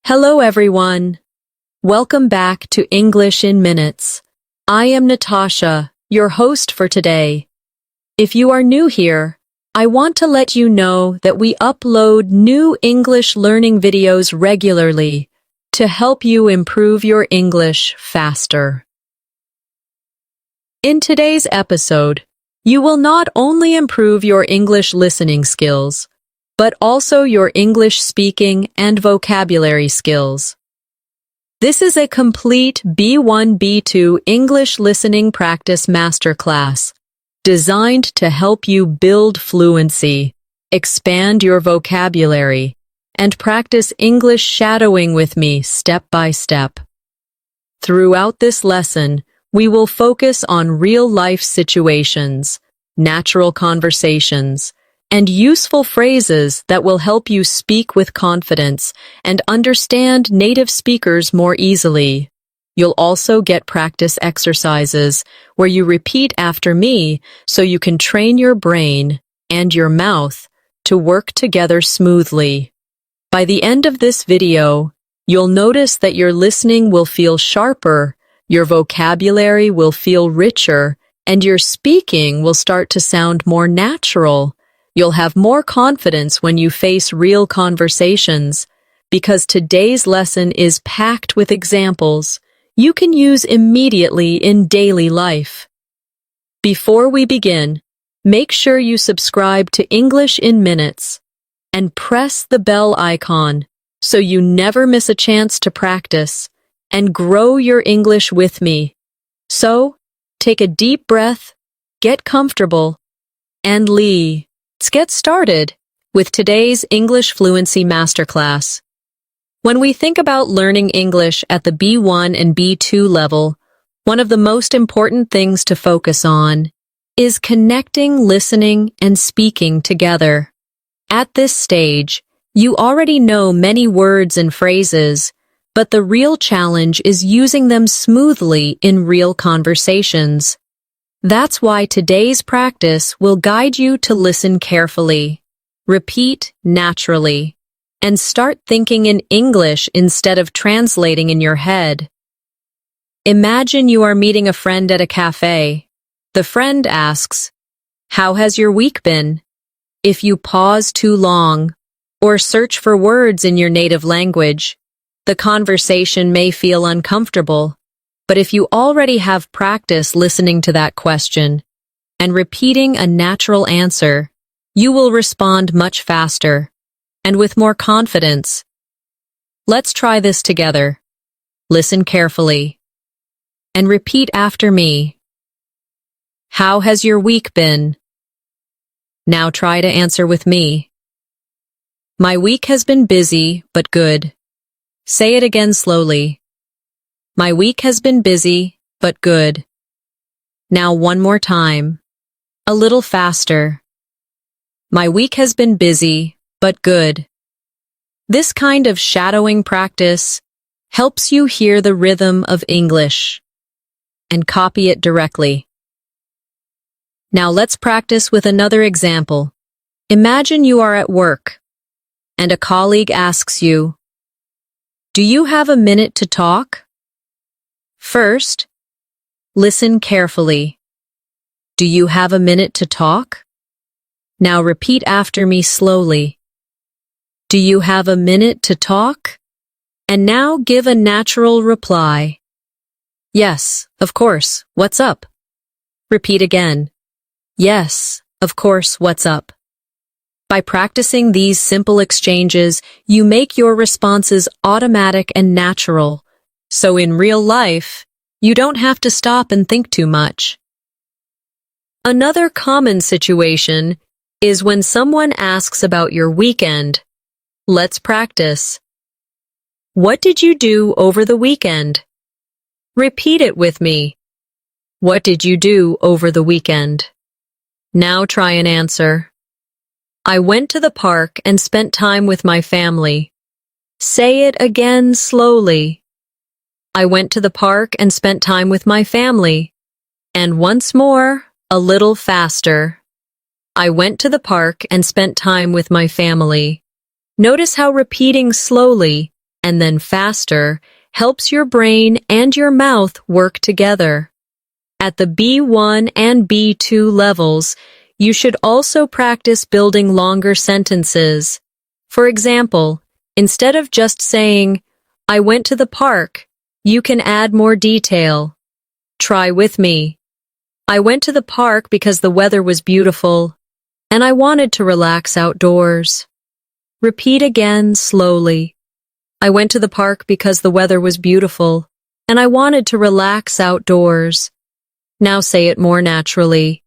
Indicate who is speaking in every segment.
Speaker 1: Hello everyone. Welcome back to English in Minutes. I am Natasha, your host for today. If you are new here, I want to let you know that we upload new English learning videos regularly to help you improve your English faster. In today's episode, you will not only improve your English listening skills, but also your English speaking and vocabulary skills. This is a complete B1, B2 English listening practice masterclass designed to help you build fluency, expand your vocabulary, and practice English shadowing with me step by step. Throughout this lesson, we will focus on real-life situations, natural conversations, and useful phrases that will help you speak with confidence and understand native speakers more easily. You'll also get practice exercises where you repeat after me so you can train your brain and your mouth to work together smoothly. By the end of this video, you'll notice that your listening will feel sharper, your vocabulary will feel richer, and your speaking will start to sound more natural. You'll have more confidence when you face real conversations, because today's lesson is packed with examples you can use immediately in daily life. Before we begin, make sure you subscribe to English in Minutes and press the bell icon so you never miss a chance to practice and grow your English with me. So, take a deep breath, get comfortable, and let's get started with today's English Fluency Masterclass. When we think about learning English at the B1 and B2 level, one of the most important things to focus on is connecting listening and speaking together. At this stage, you already know many words and phrases, but the real challenge is using them smoothly in real conversations. That's why today's practice will guide you to listen carefully, repeat naturally, and start thinking in English instead of translating in your head. Imagine you are meeting a friend at a cafe. The friend asks, "How has your week been?" If you pause too long or search for words in your native language, the conversation may feel uncomfortable. But if you already have practice listening to that question and repeating a natural answer, you will respond much faster and with more confidence. Let's try this together. Listen carefully and repeat after me. How has your week been? Now try to answer with me. My week has been busy, but good. Say it again slowly. My week has been busy, but good. Now one more time. A little faster. My week has been busy, but good. This kind of shadowing practice helps you hear the rhythm of English and copy it directly. Now let's practice with another example. Imagine you are at work and a colleague asks you, "Do you have a minute to talk?" First, listen carefully. Do you have a minute to talk? Now repeat after me slowly. Do you have a minute to talk? And now give a natural reply. Yes, of course, what's up? Repeat again. Yes, of course, what's up? By practicing these simple exchanges, you make your responses automatic and natural. So in real life, you don't have to stop and think too much. Another common situation is when someone asks about your weekend. Let's practice. What did you do over the weekend? Repeat it with me. What did you do over the weekend? Now try and answer. I went to the park and spent time with my family. Say it again slowly. I went to the park and spent time with my family. And once more, a little faster. I went to the park and spent time with my family. Notice how repeating slowly and then faster helps your brain and your mouth work together. At the B1 and B2 levels, you should also practice building longer sentences. For example, instead of just saying, "I went to the park," you can add more detail. Try with me. I went to the park because the weather was beautiful, and I wanted to relax outdoors. Repeat again slowly. I went to the park because the weather was beautiful, and I wanted to relax outdoors. Now say it more naturally.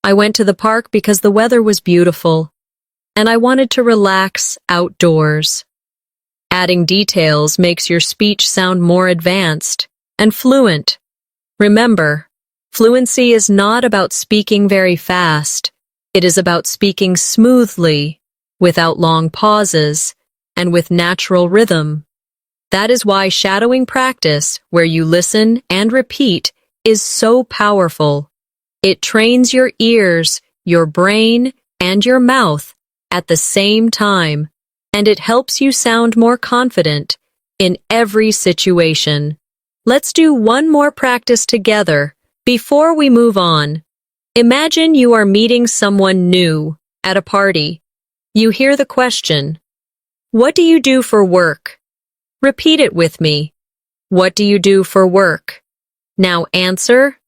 Speaker 1: I went to the park because the weather was beautiful, and I wanted to relax outdoors. Adding details makes your speech sound more advanced and fluent. Remember, fluency is not about speaking very fast. It is about speaking smoothly, without long pauses, and with natural rhythm. That is why shadowing practice, where you listen and repeat, is so powerful. It trains your ears, your brain, and your mouth at the same time, and it helps you sound more confident in every situation. Let's do one more practice together before we move on. Imagine you are meeting someone new at a party. You hear the question, "What do you do for work?" Repeat it with me. What do you do for work? Now answer,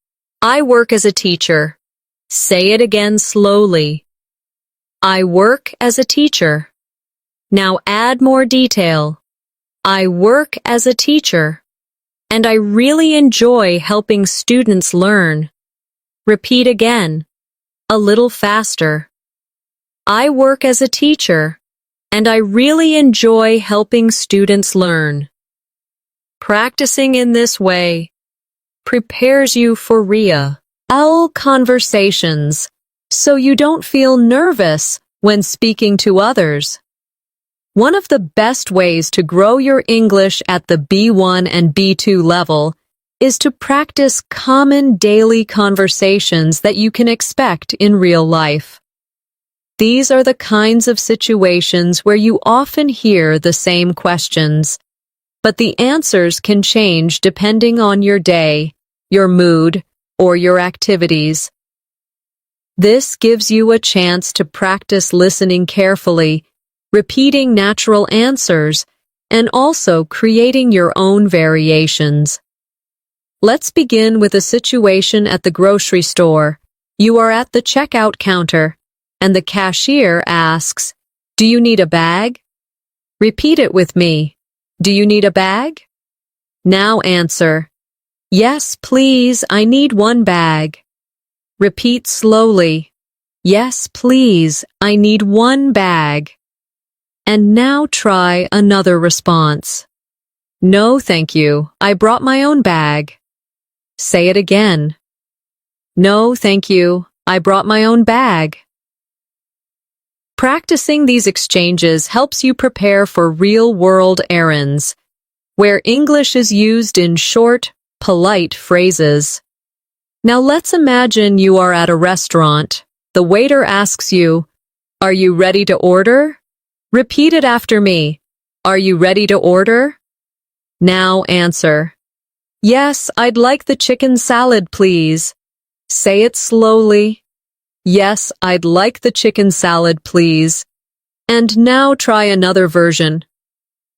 Speaker 1: "I work as a teacher." Say it again slowly. I work as a teacher. Now add more detail. I work as a teacher, and I really enjoy helping students learn. Repeat again, a little faster. I work as a teacher, and I really enjoy helping students learn. Practicing in this way prepares you for real conversations, so you don't feel nervous when speaking to others. One of the best ways to grow your English at the B1 and B2 level is to practice common daily conversations that you can expect in real life. These are the kinds of situations where you often hear the same questions, but the answers can change depending on your day, your mood, or your activities. This gives you a chance to practice listening carefully, repeating natural answers, and also creating your own variations. Let's begin with a situation at the grocery store. You are at the checkout counter, and the cashier asks, "Do you need a bag?" Repeat it with me. Do you need a bag? Now answer, "Yes, please, I need one bag." Repeat slowly. Yes, please, I need one bag. And now try another response. No, thank you, I brought my own bag. Say it again. No, thank you, I brought my own bag. Practicing these exchanges helps you prepare for real-world errands, where English is used in short, polite phrases. Now let's imagine you are at a restaurant. The waiter asks you, "Are you ready to order?" Repeat it after me. Are you ready to order? Now answer, "Yes, I'd like the chicken salad, please." Say it slowly. Yes, I'd like the chicken salad, please. And now try another version.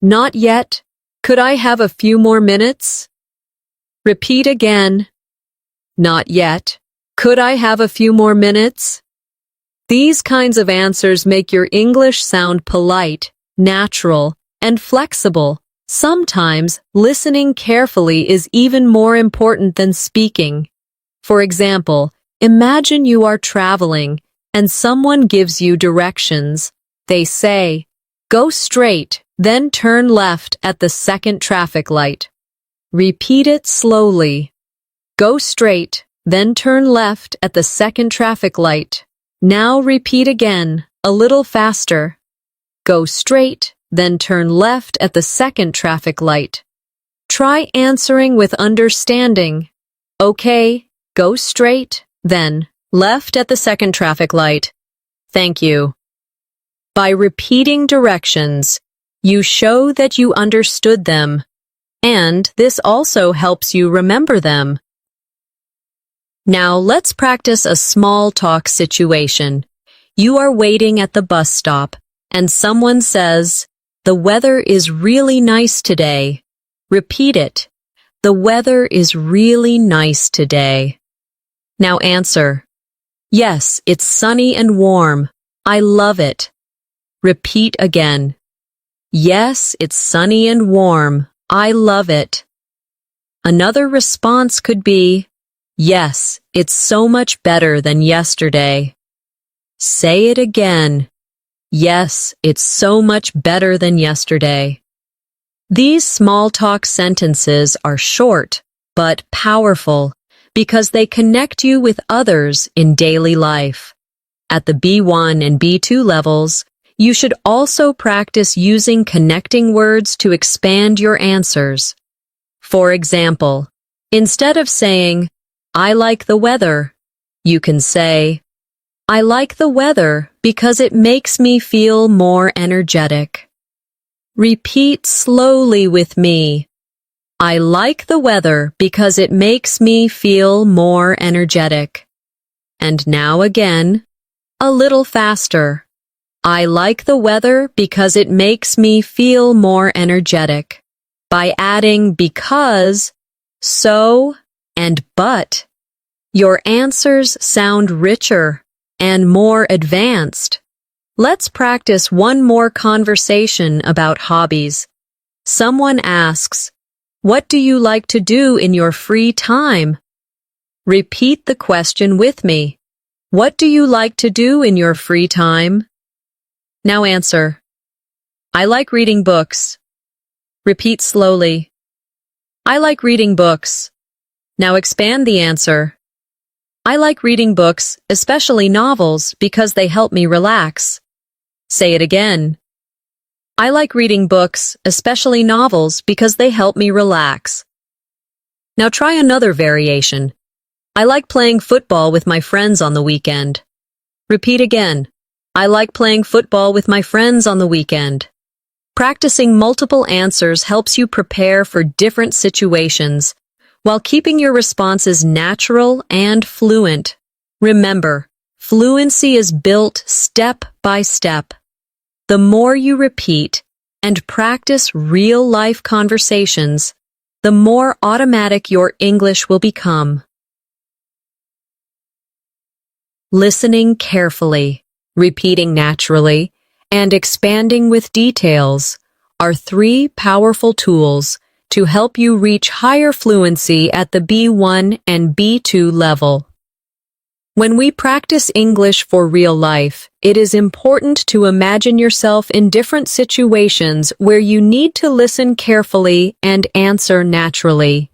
Speaker 1: Not yet. Could I have a few more minutes? Repeat again. Not yet. Could I have a few more minutes? These kinds of answers make your English sound polite, natural, and flexible. Sometimes listening carefully is even more important than speaking. For example, imagine you are traveling and someone gives you directions. They say, "Go straight, then turn left at the second traffic light." Repeat it slowly. Go straight, then turn left at the second traffic light. Now repeat again, a little faster. Go straight, then turn left at the second traffic light. Try answering with understanding. Okay, go straight, then left at the second traffic light. Thank you. By repeating directions, You show that you understood them, and this also helps you remember them. Now let's practice a small talk situation. You are waiting at the bus stop, and someone says, "The weather is really nice today." Repeat it. The weather is really nice today. Now answer. Yes, it's sunny and warm. I love it. Repeat again. Yes, it's sunny and warm. I love it. Another response could be, yes, it's so much better than yesterday. Say it again. Yes, it's so much better than yesterday. These small talk sentences are short, but powerful because they connect you with others in daily life. At the B1 and B2 levels, you should also practice using connecting words to expand your answers. For example, instead of saying, "I like the weather," you can say, "I like the weather because it makes me feel more energetic." Repeat slowly with me. I like the weather because it makes me feel more energetic. And now again, a little faster. I like the weather because it makes me feel more energetic. By adding because, so, and but, your answers sound richer and more advanced. Let's practice one more conversation about hobbies. Someone asks, "What do you like to do in your free time?" Repeat the question with me. What do you like to do in your free time? Now answer. I like reading books. Repeat slowly. I like reading books. Now expand the answer. I like reading books, especially novels, because they help me relax. Say it again. I like reading books, especially novels, because they help me relax. Now try another variation. I like playing football with my friends on the weekend. Repeat again. I like playing football with my friends on the weekend. Practicing multiple answers helps you prepare for different situations while keeping your responses natural and fluent. Remember, fluency is built step by step. The more you repeat and practice real-life conversations, the more automatic your English will become. Listening carefully, repeating naturally, and expanding with details are three powerful tools to help you reach higher fluency at the B1 and B2 level. When we practice English for real life, it is important to imagine yourself in different situations where you need to listen carefully and answer naturally.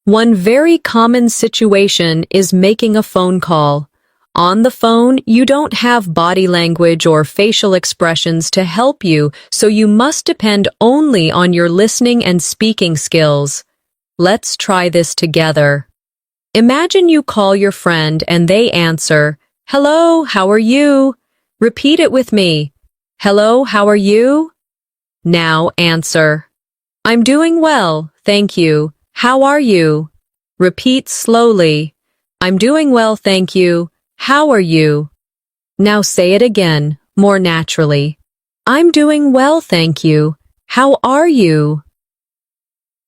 Speaker 1: One very common situation is making a phone call. On the phone, you don't have body language or facial expressions to help you, so you must depend only on your listening and speaking skills. Let's try this together. Imagine you call your friend and they answer, "Hello, how are you?" Repeat it with me. "Hello, how are you?" Now answer. "I'm doing well, thank you. How are you?" Repeat slowly. "I'm doing well, thank you. How are you?" Now say it again, more naturally. "I'm doing well, thank you. How are you?"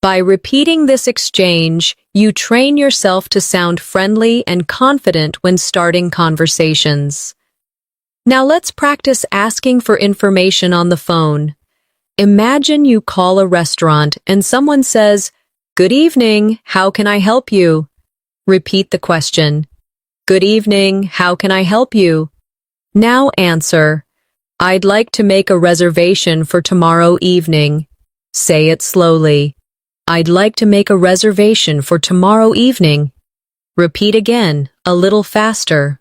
Speaker 1: By repeating this exchange, you train yourself to sound friendly and confident when starting conversations. Now let's practice asking for information on the phone. Imagine you call a restaurant and someone says, "Good evening, how can I help you?" Repeat the question. "Good evening, how can I help you?" Now answer, "I'd like to make a reservation for tomorrow evening." Say it slowly. "I'd like to make a reservation for tomorrow evening." Repeat again, a little faster.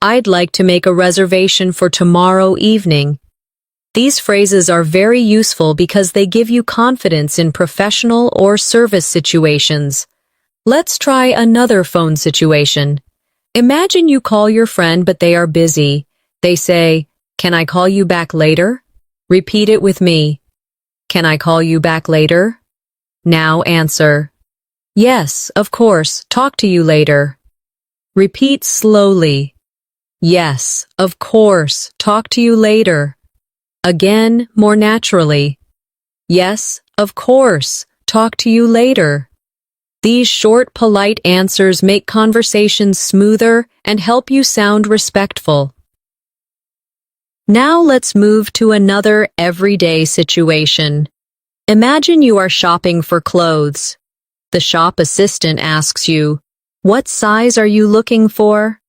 Speaker 1: "I'd like to make a reservation for tomorrow evening." These phrases are very useful because they give you confidence in professional or service situations. Let's try another phone situation. Imagine you call your friend but they are busy. They say, "Can I call you back later?" Repeat it with me. Can I call you back later? Now answer, yes, of course, talk to you later. Repeat slowly. Yes, of course, talk to you later. Again, more naturally. Yes, of course, talk to you later. These short, polite answers make conversations smoother and help you sound respectful. Now let's move to another everyday situation. Imagine you are shopping for clothes. The shop assistant asks you, "What size are you looking for?"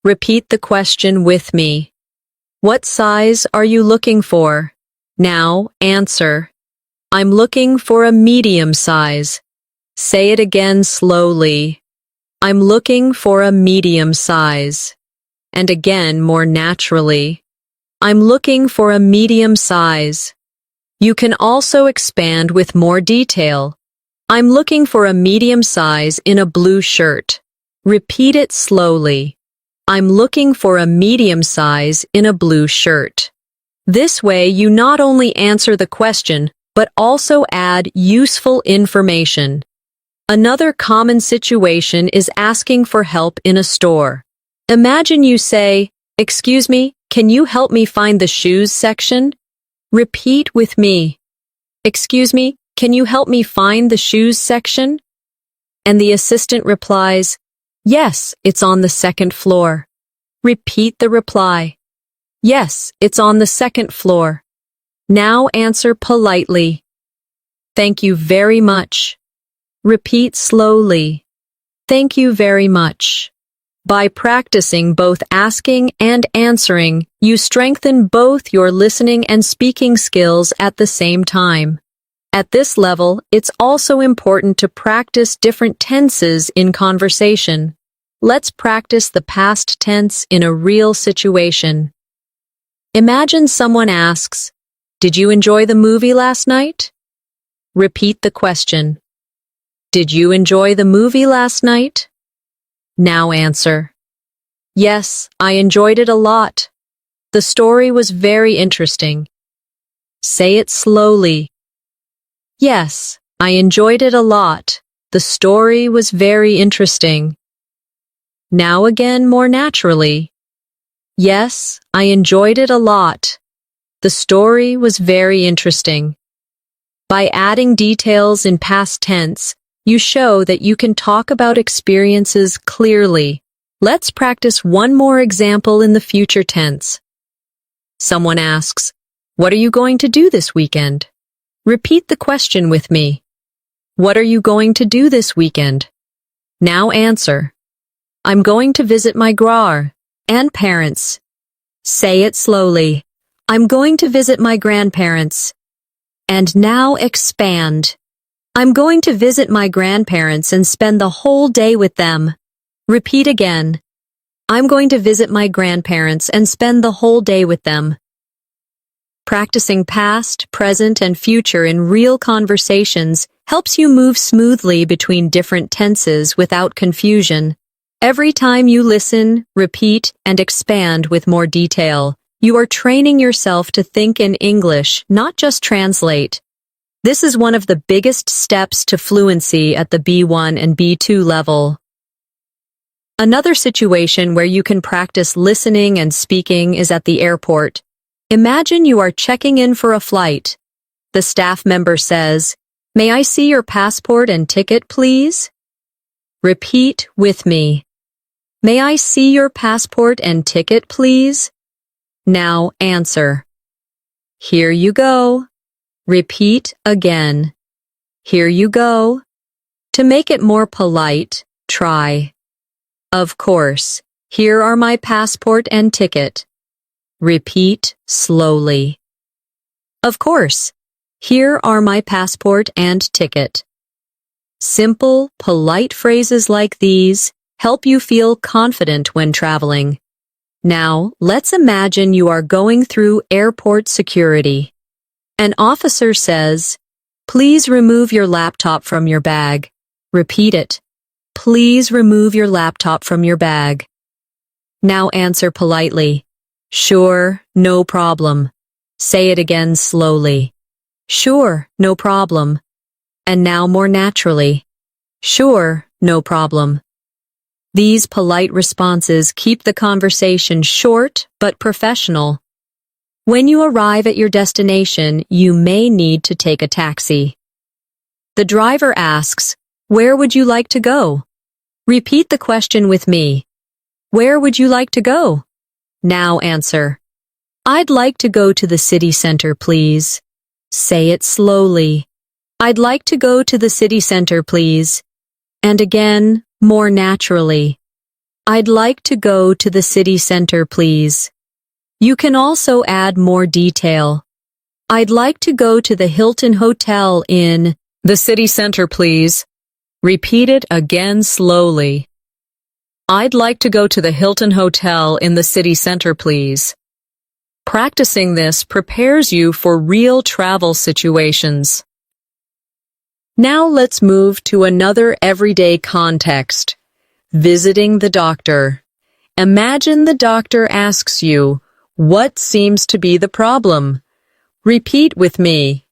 Speaker 1: Repeat the question with me. What size are you looking for? Now answer, I'm looking for a medium size. Say it again slowly. I'm looking for a medium size. And again more naturally. I'm looking for a medium size. You can also expand with more detail. I'm looking for a medium size in a blue shirt. Repeat it slowly. I'm looking for a medium size in a blue shirt. This way you not only answer the question, but also add useful information. Another common situation is asking for help in a store. Imagine you say, "Excuse me, can you help me find the shoes section?" Repeat with me. "Excuse me, can you help me find the shoes section?" And the assistant replies, "Yes, it's on the second floor." Repeat the reply. "Yes, it's on the second floor." Now answer politely. "Thank you very much." Repeat slowly. "Thank you very much." By practicing both asking and answering, you strengthen both your listening and speaking skills at the same time. At this level, it's also important to practice different tenses in conversation. Let's practice the past tense in a real situation. Imagine someone asks, "Did you enjoy the movie last night?" Repeat the question. "Did you enjoy the movie last night?" Now answer, "Yes, I enjoyed it a lot. The story was very interesting." Say it slowly. "Yes, I enjoyed it a lot. The story was very interesting." Now again more naturally. "Yes, I enjoyed it a lot. The story was very interesting." By adding details in past tense, you show that you can talk about experiences clearly. Let's practice one more example in the future tense. Someone asks, "What are you going to do this weekend?" Repeat the question with me. What are you going to do this weekend? Now answer. I'm going to visit my grandparents. Say it slowly. I'm going to visit my grandparents. And now expand. I'm going to visit my grandparents and spend the whole day with them. Repeat again. I'm going to visit my grandparents and spend the whole day with them. Practicing past, present, and future in real conversations helps you move smoothly between different tenses without confusion. Every time you listen, repeat, and expand with more detail, you are training yourself to think in English, not just translate. This is one of the biggest steps to fluency at the B1 and B2 level. Another situation where you can practice listening and speaking is at the airport. Imagine you are checking in for a flight. The staff member says, "May I see your passport and ticket, please?" Repeat with me. May I see your passport and ticket, please? Now answer. Here you go. Repeat again. Here you go. To make it more polite, try. Of course, here are my passport and ticket. Repeat slowly. Of course, here are my passport and ticket. Simple, polite phrases like these help you feel confident when traveling. Now, let's imagine you are going through airport security. An officer says, "Please remove your laptop from your bag." Repeat it. Please remove your laptop from your bag. Now answer politely. Sure, no problem. Say it again slowly. Sure, no problem. And now more naturally. Sure, no problem. These polite responses keep the conversation short but professional. When you arrive at your destination, you may need to take a taxi. The driver asks, "Where would you like to go?" Repeat the question with me. Where would you like to go? Now answer. I'd like to go to the city center, please. Say it slowly. I'd like to go to the city center, please. And again, more naturally. I'd like to go to the city center, please. You can also add more detail. I'd like to go to the Hilton Hotel in the city center, please. Repeat it again slowly. I'd like to go to the Hilton Hotel in the city center, please. Practicing this prepares you for real travel situations. Now let's move to another everyday context. Visiting the doctor. Imagine the doctor asks you, "What seems to be the problem?" Repeat with me.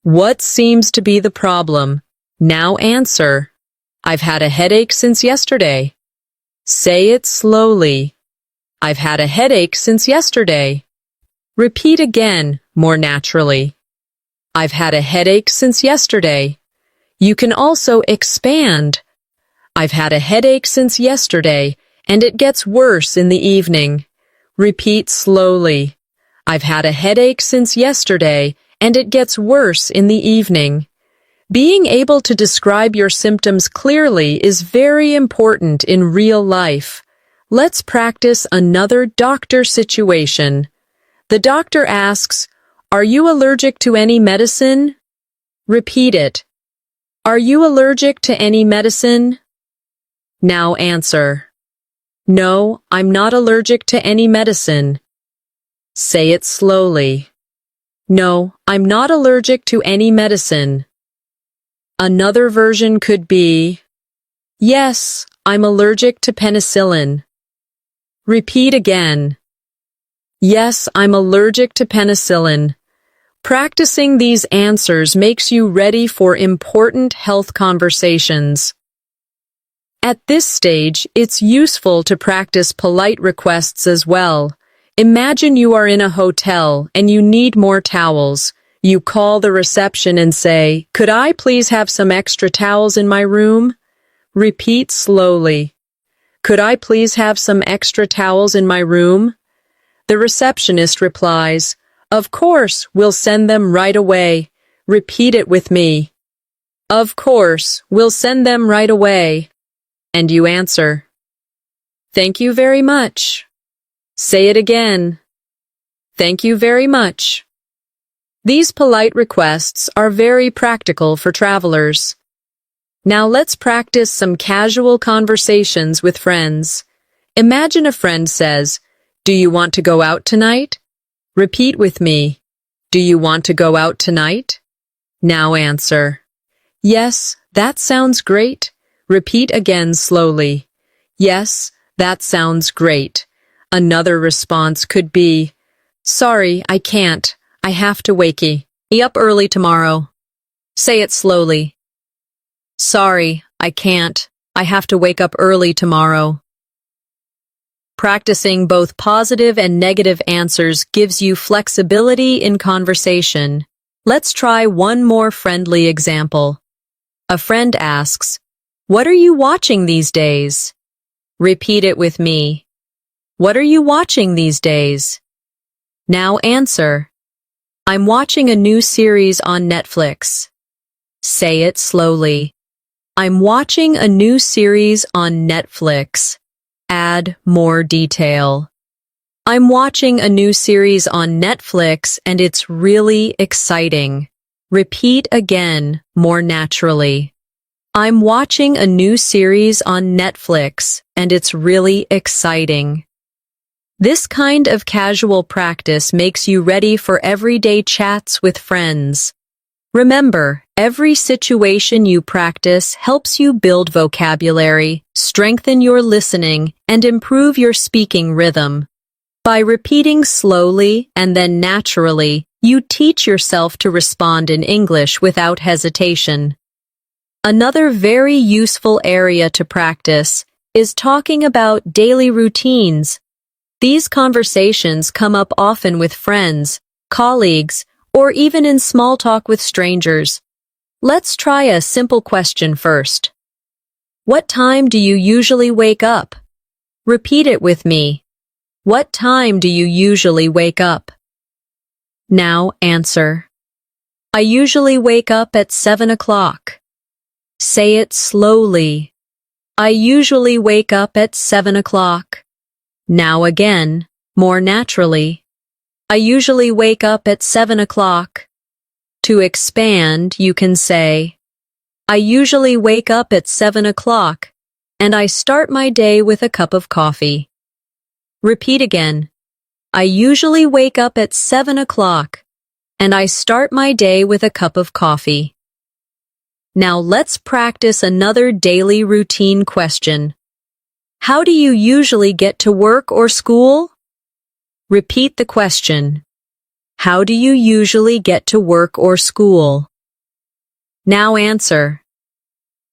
Speaker 1: What seems to be the problem? Now answer. I've had a headache since yesterday. Say it slowly. I've had a headache since yesterday. Repeat again, more naturally. I've had a headache since yesterday. You can also expand. I've had a headache since yesterday, and it gets worse in the evening. Repeat slowly. I've had a headache since yesterday, and it gets worse in the evening. Being able to describe your symptoms clearly is very important in real life. Let's practice another doctor situation. The doctor asks, "Are you allergic to any medicine?" Repeat it. Are you allergic to any medicine? Now answer. No, I'm not allergic to any medicine. Say it slowly. No, I'm not allergic to any medicine. Another version could be, yes, I'm allergic to penicillin. Repeat again. Yes, I'm allergic to penicillin. Practicing these answers makes you ready for important health conversations. At this stage, it's useful to practice polite requests as well. Imagine you are in a hotel and you need more towels. You call the reception and say, "Could I please have some extra towels in my room?" Repeat slowly. Could I please have some extra towels in my room? The receptionist replies, "Of course, we'll send them right away." Repeat it with me. Of course, we'll send them right away. And you answer, "Thank you very much." Say it again. Thank you very much. These polite requests are very practical for travelers. Now let's practice some casual conversations with friends. Imagine a friend says, "Do you want to go out tonight?" Repeat with me. Do you want to go out tonight? Now answer. Yes, that sounds great. Repeat again slowly. Yes, that sounds great. Another response could be, "Sorry, I can't. I have to wake up early tomorrow." Say it slowly. Sorry, I can't. I have to wake up early tomorrow. Practicing both positive and negative answers gives you flexibility in conversation. Let's try one more friendly example. A friend asks, "What are you watching these days?" Repeat it with me. What are you watching these days? Now answer. I'm watching a new series on Netflix. Say it slowly. I'm watching a new series on Netflix. Add more detail. I'm watching a new series on Netflix and it's really exciting. Repeat again, more naturally. I'm watching a new series on Netflix and it's really exciting. This kind of casual practice makes you ready for everyday chats with friends. Remember, every situation you practice helps you build vocabulary, strengthen your listening, and improve your speaking rhythm. By repeating slowly and then naturally, you teach yourself to respond in English without hesitation. Another very useful area to practice is talking about daily routines. These conversations come up often with friends, colleagues, or even in small talk with strangers. Let's try a simple question first. What time do you usually wake up? Repeat it with me. What time do you usually wake up? Now answer. I usually wake up at 7 o'clock. Say it slowly. I usually wake up at 7 o'clock. Now again, more naturally. I usually wake up at 7 o'clock. To expand, you can say, I usually wake up at 7 o'clock, and I start my day with a cup of coffee. Repeat again. I usually wake up at 7 o'clock, and I start my day with a cup of coffee. Now let's practice another daily routine question. How do you usually get to work or school? Repeat the question. How do you usually get to work or school? Now answer.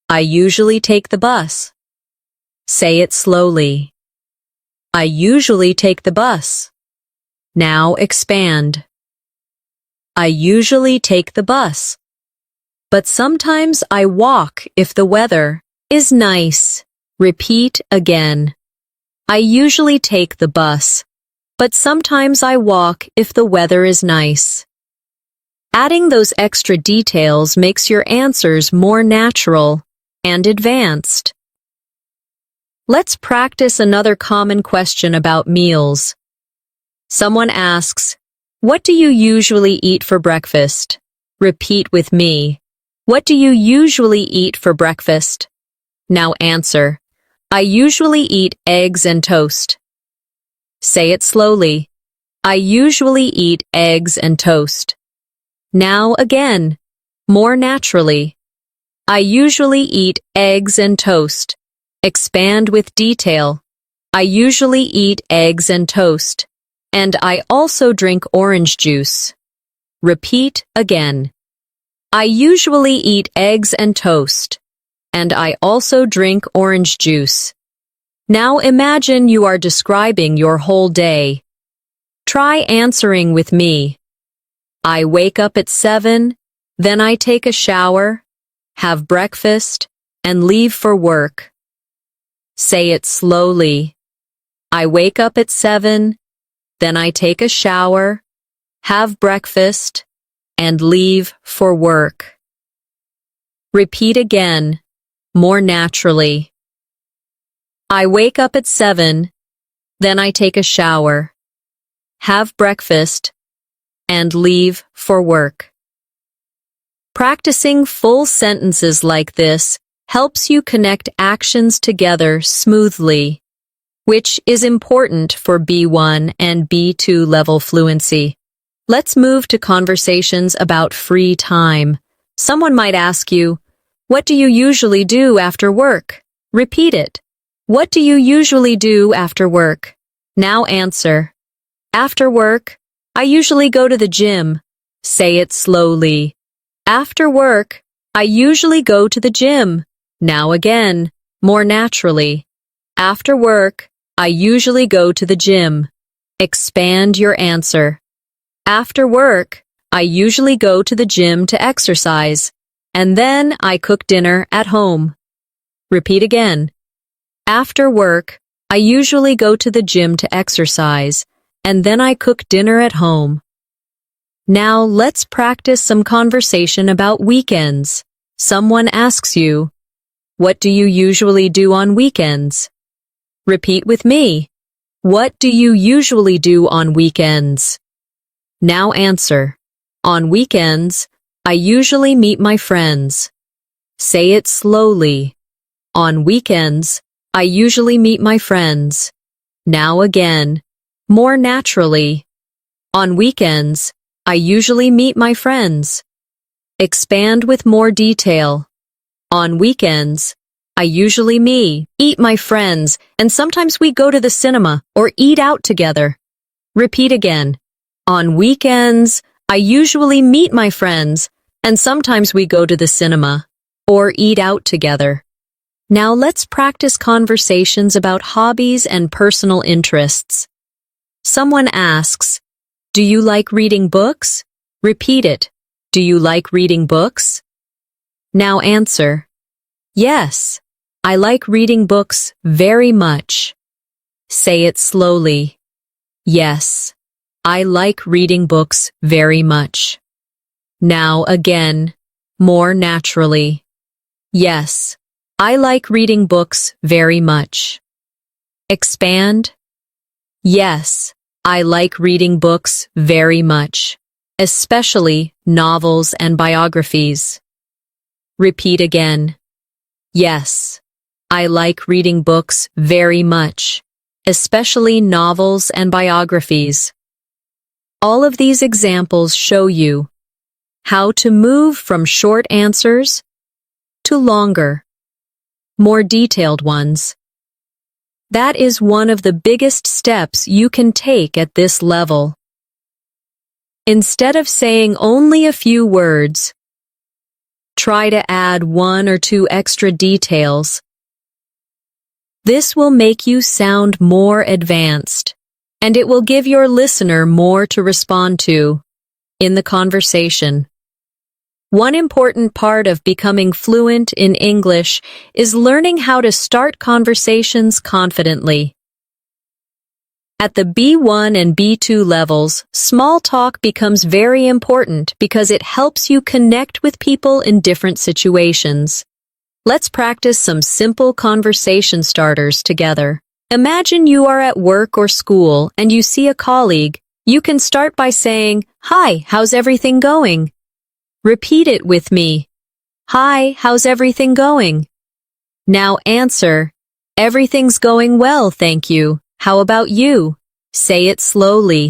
Speaker 1: I usually take the bus. Say it slowly. I usually take the bus. Now expand. I usually take the bus. But sometimes I walk if the weather is nice. Repeat again. I usually take the bus, but sometimes I walk if the weather is nice. Adding those extra details makes your answers more natural and advanced. Let's practice another common question about meals. Someone asks, what do you usually eat for breakfast? Repeat with me. What do you usually eat for breakfast? Now answer. I usually eat eggs and toast. Say it slowly. I usually eat eggs and toast. Now again, more naturally. I usually eat eggs and toast. Expand with detail. I usually eat eggs and toast. And I also drink orange juice. Repeat again. I usually eat eggs and toast. And I also drink orange juice. Now imagine you are describing your whole day. Try answering with me. I wake up at 7, then I take a shower, have breakfast, and leave for work. Say it slowly. I wake up at 7, then I take a shower, have breakfast, and leave for work. Repeat again, more naturally. I wake up at 7, then I take a shower, have breakfast, and leave for work. Practicing full sentences like this helps you connect actions together smoothly, which is important for B1 and B2 level fluency. Let's move to conversations about free time. Someone might ask you, what do you usually do after work? Repeat it. What do you usually do after work? Now answer. After work, I usually go to the gym. Say it slowly. After work, I usually go to the gym. Now again, more naturally. After work, I usually go to the gym. Expand your answer. After work, I usually go to the gym to exercise, and then I cook dinner at home. Repeat again. After work, I usually go to the gym to exercise, and then I cook dinner at home. Now let's practice some conversation about weekends. Someone asks you, what do you usually do on weekends? Repeat with me. What do you usually do on weekends? Now answer. On weekends, I usually meet my friends. Say it slowly. On weekends, I usually meet my friends. Now again, more naturally. On weekends, I usually meet my friends. Expand with more detail. On weekends, I usually meet my friends, and sometimes we go to the cinema or eat out together. Repeat again. On weekends, I usually meet my friends, and sometimes we go to the cinema or eat out together. Now let's practice conversations about hobbies and personal interests. Someone asks, "Do you like reading books?" Repeat it. Do you like reading books? Now answer, "Yes, I like reading books very much." Say it slowly. Yes, I like reading books very much. Now again, more naturally. Yes, I like reading books very much. Expand. Yes, I like reading books very much, especially novels and biographies. Repeat again. Yes, I like reading books very much, especially novels and biographies. All of these examples show you how to move from short answers to longer, more detailed ones. That is one of the biggest steps you can take at this level. Instead of saying only a few words, try to add 1 or 2 extra details. This will make you sound more advanced, and it will give your listener more to respond to in the conversation. One important part of becoming fluent in English is learning how to start conversations confidently. At the B1 and B2 levels, small talk becomes very important because it helps you connect with people in different situations. Let's practice some simple conversation starters together. Imagine you are at work or school and you see a colleague. You can start by saying, "Hi, how's everything going?" Repeat it with me. Hi, how's everything going? Now answer, "Everything's going well, thank you. How about you?" Say it slowly.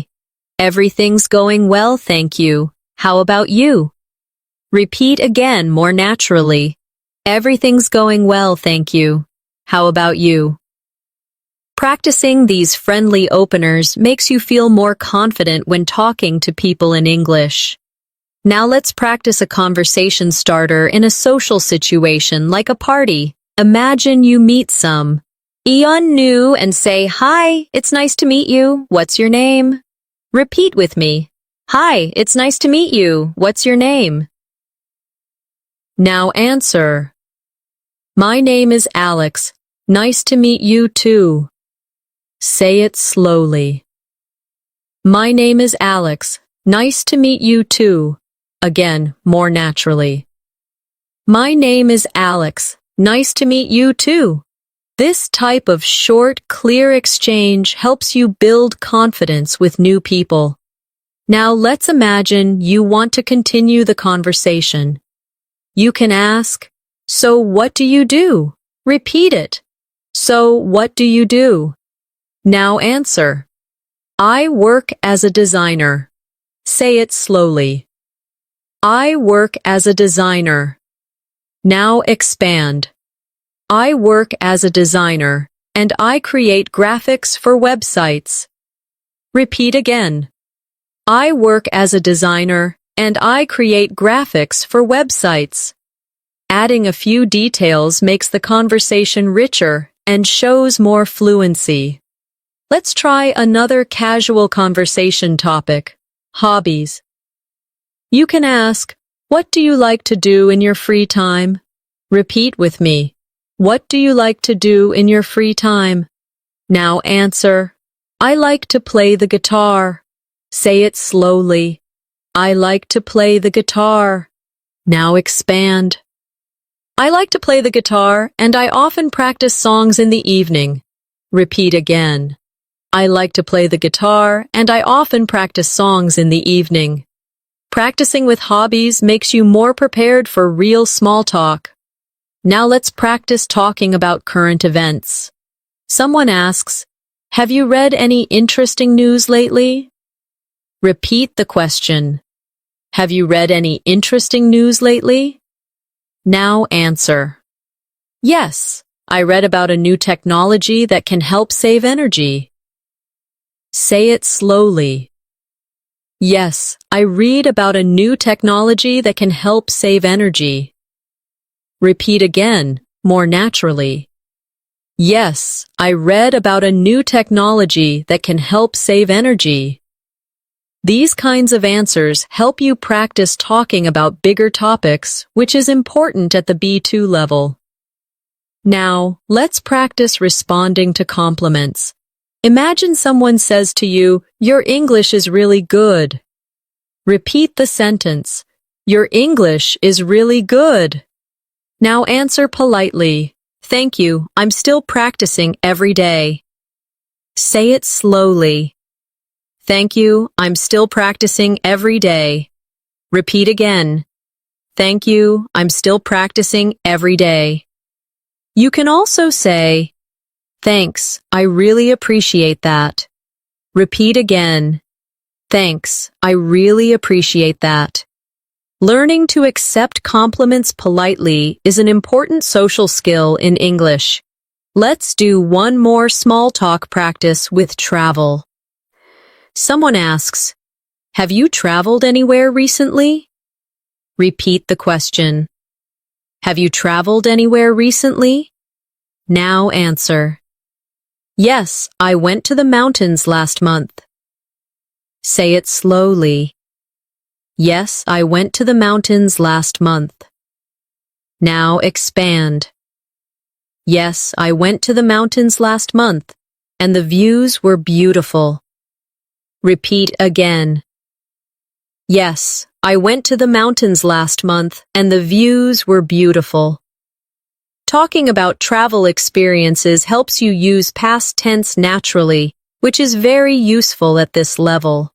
Speaker 1: Everything's going well, thank you. How about you? Repeat again more naturally. Everything's going well, thank you. How about you? Practicing these friendly openers makes you feel more confident when talking to people in English. Now let's practice a conversation starter in a social situation like a party. Imagine you meet Eon new and say, "Hi, it's nice to meet you. What's your name?" Repeat with me. Hi, it's nice to meet you. What's your name? Now answer. My name is Alex. Nice to meet you too. Say it slowly. My name is Alex. Nice to meet you too. Again, more naturally. My name is Alex. Nice to meet you too. This type of short, clear exchange helps you build confidence with new people. Now let's imagine you want to continue the conversation. You can ask, "So what do you do?" Repeat it. So what do you do? Now answer. I work as a designer. Say it slowly. I work as a designer. Now expand. I work as a designer, and I create graphics for websites. Repeat again. I work as a designer, and I create graphics for websites. Adding a few details makes the conversation richer and shows more fluency. Let's try another casual conversation topic, hobbies. You can ask, "What do you like to do in your free time?" Repeat with me. What do you like to do in your free time? Now answer, I like to play the guitar. Say it slowly. I like to play the guitar. Now expand. I like to play the guitar and I often practice songs in the evening. Repeat again. I like to play the guitar and I often practice songs in the evening. Practicing with hobbies makes you more prepared for real small talk. Now let's practice talking about current events. Someone asks, have you read any interesting news lately? Repeat the question. Have you read any interesting news lately? Now answer. Yes, I read about a new technology that can help save energy. Say it slowly. Yes, I read about a new technology that can help save energy. Repeat again, more naturally. Yes, I read about a new technology that can help save energy. These kinds of answers help you practice talking about bigger topics, which is important at the B2 level. Now, let's practice responding to compliments. Imagine someone says to you, "Your English is really good." Repeat the sentence, "Your English is really good." Now answer politely, "Thank you, I'm still practicing every day." Say it slowly. "Thank you, I'm still practicing every day." Repeat again. "Thank you, I'm still practicing every day." You can also say, "Thanks, I really appreciate that." Repeat again. "Thanks, I really appreciate that." Learning to accept compliments politely is an important social skill in English. Let's do one more small talk practice with travel. Someone asks, "Have you traveled anywhere recently?" Repeat the question. "Have you traveled anywhere recently?" Now answer. "Yes, I went to the mountains last month." Say it slowly. "Yes, I went to the mountains last month." Now expand. "Yes, I went to the mountains last month, and the views were beautiful." Repeat again. "Yes, I went to the mountains last month, and the views were beautiful." Talking about travel experiences helps you use past tense naturally, which is very useful at this level.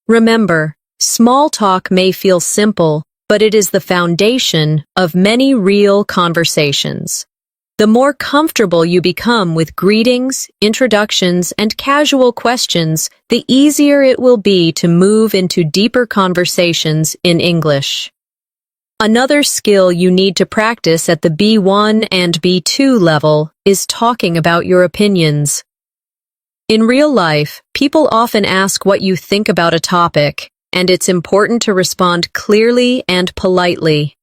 Speaker 1: Remember, small talk may feel simple, but it is the foundation of many real conversations. The more comfortable you become with greetings, introductions, and casual questions, the easier it will be to move into deeper conversations in English. Another skill you need to practice at the B1 and B2 level is talking about your opinions. In real life, people often ask what you think about a topic, and it's important to respond clearly and politely.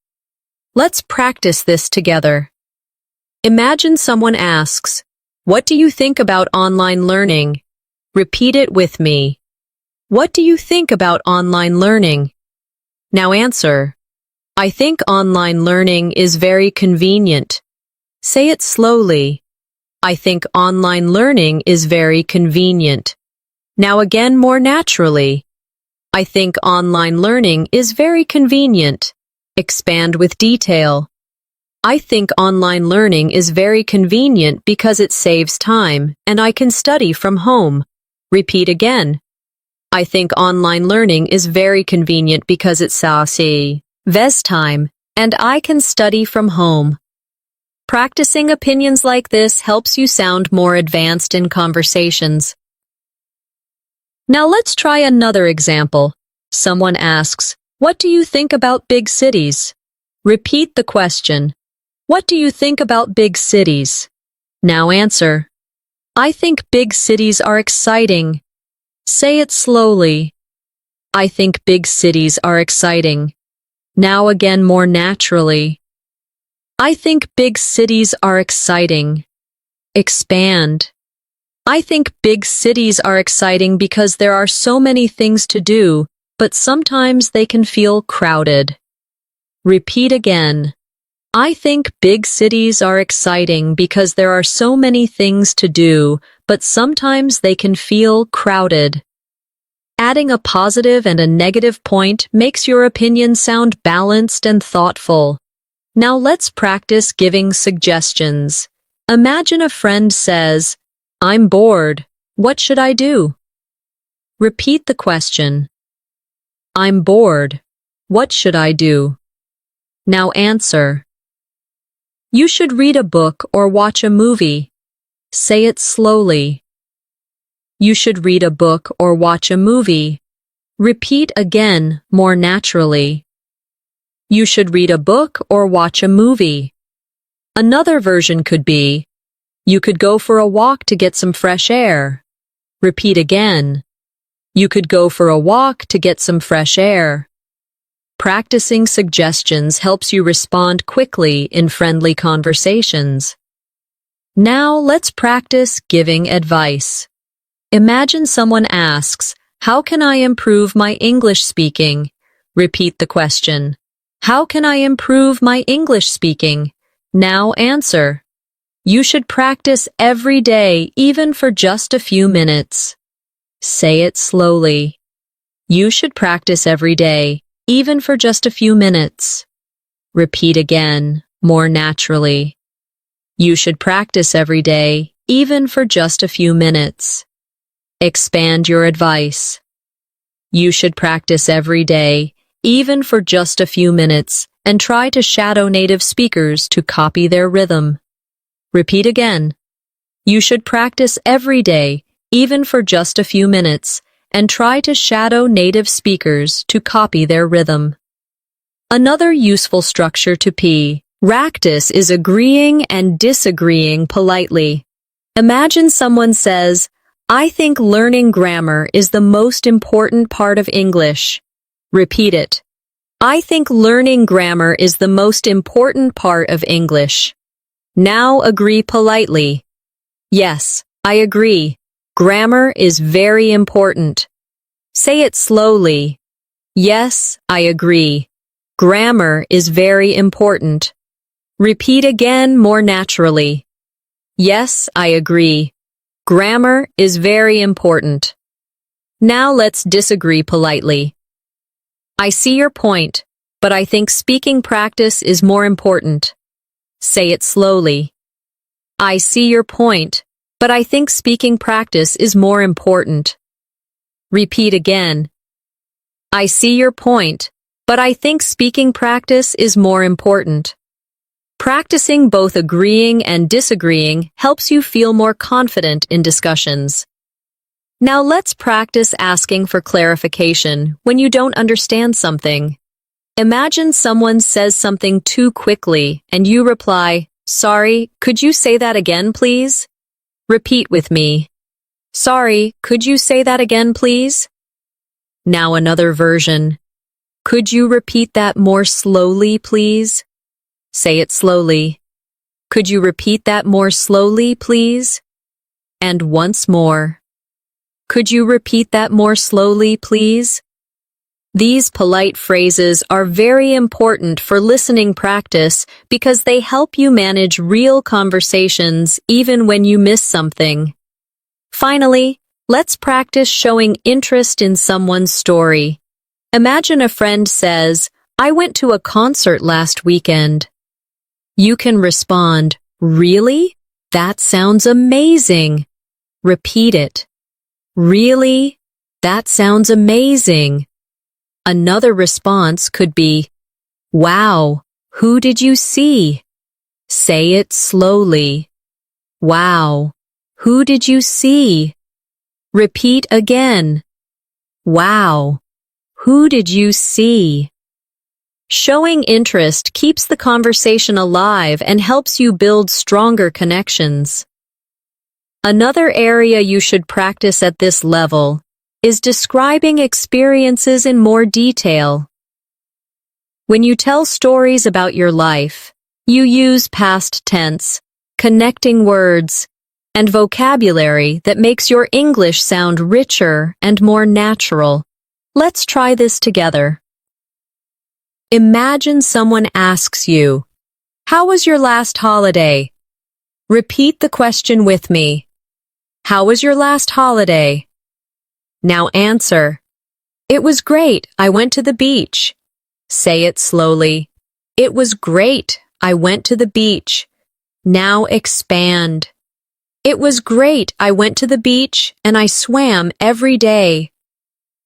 Speaker 1: Let's practice this together. Imagine someone asks, "What do you think about online learning?" Repeat it with me. What do you think about online learning? Now answer. "I think online learning is very convenient." Say it slowly. "I think online learning is very convenient." Now again more naturally. "I think online learning is very convenient." Expand with detail. "I think online learning is very convenient because it saves time, and I can study from home." Repeat again. "I think online learning is very convenient because it saves time, and I can study from home." Practicing opinions like this helps you sound more advanced in conversations. Now let's try another example. Someone asks, "What do you think about big cities?" Repeat the question. What do you think about big cities? Now answer. "I think big cities are exciting." Say it slowly. "I think big cities are exciting." Now again more naturally. "I think big cities are exciting." Expand. "I think big cities are exciting because there are so many things to do, but sometimes they can feel crowded." Repeat again. "I think big cities are exciting because there are so many things to do, but sometimes they can feel crowded." Adding a positive and a negative point makes your opinion sound balanced and thoughtful. Now let's practice giving suggestions. Imagine a friend says, "I'm bored. What should I do?" Repeat the question. "I'm bored. What should I do?" Now answer. "You should read a book or watch a movie." Say it slowly. "You should read a book or watch a movie." Repeat again, more naturally. "You should read a book or watch a movie." Another version could be, "You could go for a walk to get some fresh air." Repeat again. You could go for a walk to get some fresh air. Practicing suggestions helps you respond quickly in friendly conversations. Now let's practice giving advice. Imagine someone asks, "How can I improve my English speaking?" Repeat the question. How can I improve my English speaking? Now answer. You should practice every day, even for just a few minutes. Say it slowly. You should practice every day, even for just a few minutes. Repeat again, more naturally. You should practice every day, even for just a few minutes. Expand your advice. You should practice every day, even for just a few minutes, and try to shadow native speakers to copy their rhythm. Repeat again. You should practice every day, even for just a few minutes, and try to shadow native speakers to copy their rhythm. Another useful structure to practice is agreeing and disagreeing politely. Imagine someone says, "I think learning grammar is the most important part of English." Repeat it. I think learning grammar is the most important part of English. Now agree politely. Yes, I agree. Grammar is very important. Say it slowly. Yes, I agree. Grammar is very important. Repeat again more naturally. Yes, I agree. Grammar is very important. Now let's disagree politely. I see your point, but I think speaking practice is more important. Say it slowly. I see your point, but I think speaking practice is more important. Repeat again. I see your point, but I think speaking practice is more important. Practicing both agreeing and disagreeing helps you feel more confident in discussions. Now let's practice asking for clarification when you don't understand something. Imagine someone says something too quickly and you reply, "Sorry, could you say that again, please?" Repeat with me. Sorry, could you say that again, please? Now another version. Could you repeat that more slowly, please? Say it slowly. Could you repeat that more slowly, please? And once more. Could you repeat that more slowly, please? These polite phrases are very important for listening practice because they help you manage real conversations even when you miss something. Finally, let's practice showing interest in someone's story. Imagine a friend says, "I went to a concert last weekend." You can respond, "Really? That sounds amazing." Repeat it. Really? That sounds amazing. Another response could be, "Wow, who did you see?" Say it slowly. Wow, who did you see? Repeat again. Wow, who did you see? Showing interest keeps the conversation alive and helps you build stronger connections. Another area you should practice at this level is describing experiences in more detail. When you tell stories about your life, you use past tense, connecting words, and vocabulary that makes your English sound richer and more natural. Let's try this together. Imagine someone asks you, "How was your last holiday?" Repeat the question with me. How was your last holiday? Now answer. It was great. I went to the beach. Say it slowly. It was great. I went to the beach. Now expand. It was great. I went to the beach and I swam every day.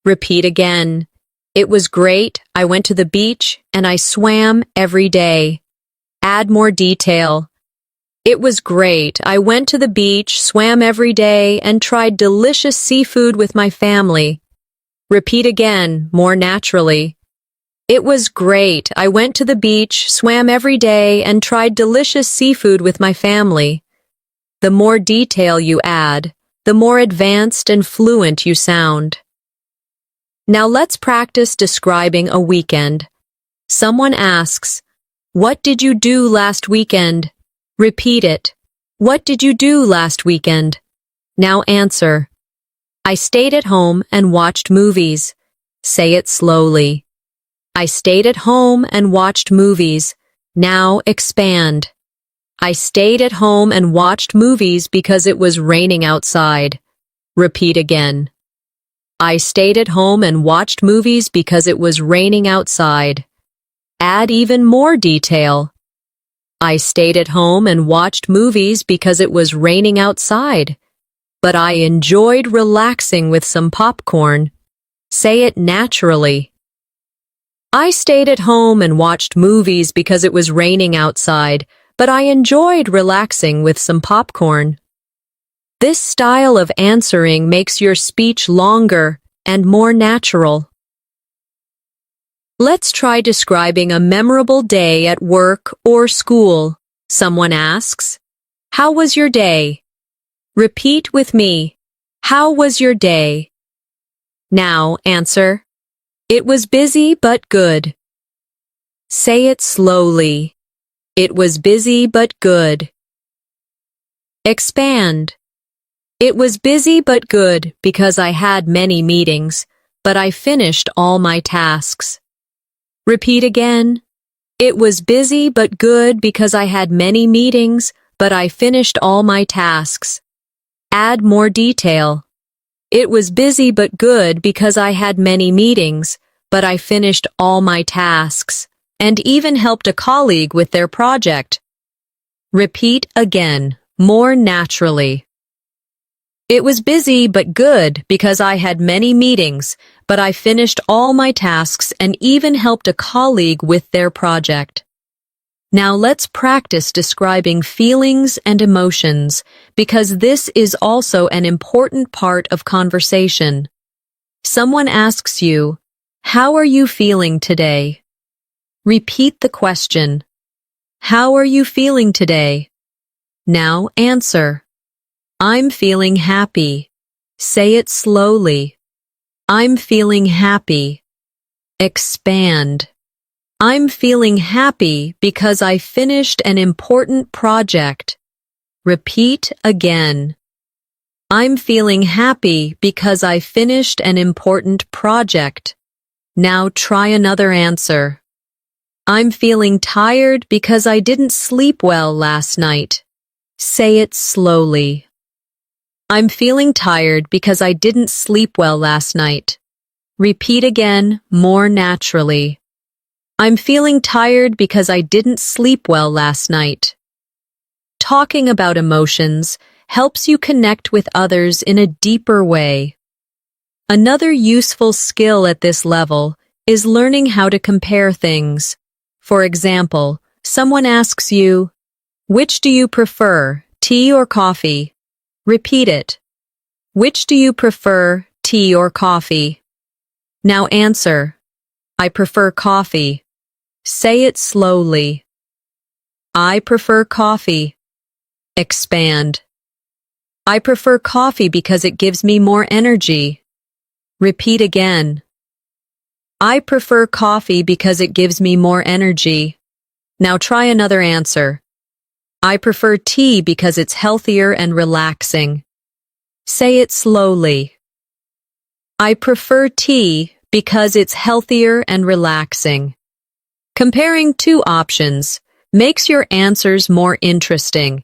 Speaker 1: Repeat again. It was great. I went to the beach and I swam every day. Add more detail. It was great. I went to the beach, swam every day, and tried delicious seafood with my family. Repeat again, more naturally. It was great. I went to the beach, swam every day, and tried delicious seafood with my family. The more detail you add, the more advanced and fluent you sound. Now let's practice describing a weekend. Someone asks, "What did you do last weekend?" Repeat it. What did you do last weekend? Now answer. I stayed at home and watched movies. Say it slowly. I stayed at home and watched movies. Now expand. I stayed at home and watched movies because it was raining outside. Repeat again. I stayed at home and watched movies because it was raining outside. Add even more detail. I stayed at home and watched movies because it was raining outside, but I enjoyed relaxing with some popcorn. Say it naturally. I stayed at home and watched movies because it was raining outside, but I enjoyed relaxing with some popcorn. This style of answering makes your speech longer and more natural. Let's try describing a memorable day at work or school. Someone asks, "How was your day?" Repeat with me. How was your day? Now answer. It was busy but good. Say it slowly. It was busy but good. Expand. It was busy but good because I had many meetings, but I finished all my tasks. Repeat again. It was busy but good because I had many meetings, but I finished all my tasks. Add more detail. It was busy but good because I had many meetings, but I finished all my tasks, and even helped a colleague with their project. Repeat again, more naturally. It was busy but good because I had many meetings, but I finished all my tasks and even helped a colleague with their project. Now let's practice describing feelings and emotions, because this is also an important part of conversation. Someone asks you, "How are you feeling today?" Repeat the question. How are you feeling today? Now answer. I'm feeling happy. Say it slowly. I'm feeling happy. Expand. I'm feeling happy because I finished an important project. Repeat again. I'm feeling happy because I finished an important project. Now try another answer. I'm feeling tired because I didn't sleep well last night. Say it slowly. I'm feeling tired because I didn't sleep well last night. Repeat again, more naturally. I'm feeling tired because I didn't sleep well last night. Talking about emotions helps you connect with others in a deeper way. Another useful skill at this level is learning how to compare things. For example, someone asks you, "Which do you prefer, tea or coffee?" Repeat it. Which do you prefer, tea or coffee? Now answer. I prefer coffee. Say it slowly. I prefer coffee. Expand. I prefer coffee because it gives me more energy. Repeat again. I prefer coffee because it gives me more energy. Now try another answer. I prefer tea because it's healthier and relaxing. Say it slowly. I prefer tea because it's healthier and relaxing. Comparing two options makes your answers more interesting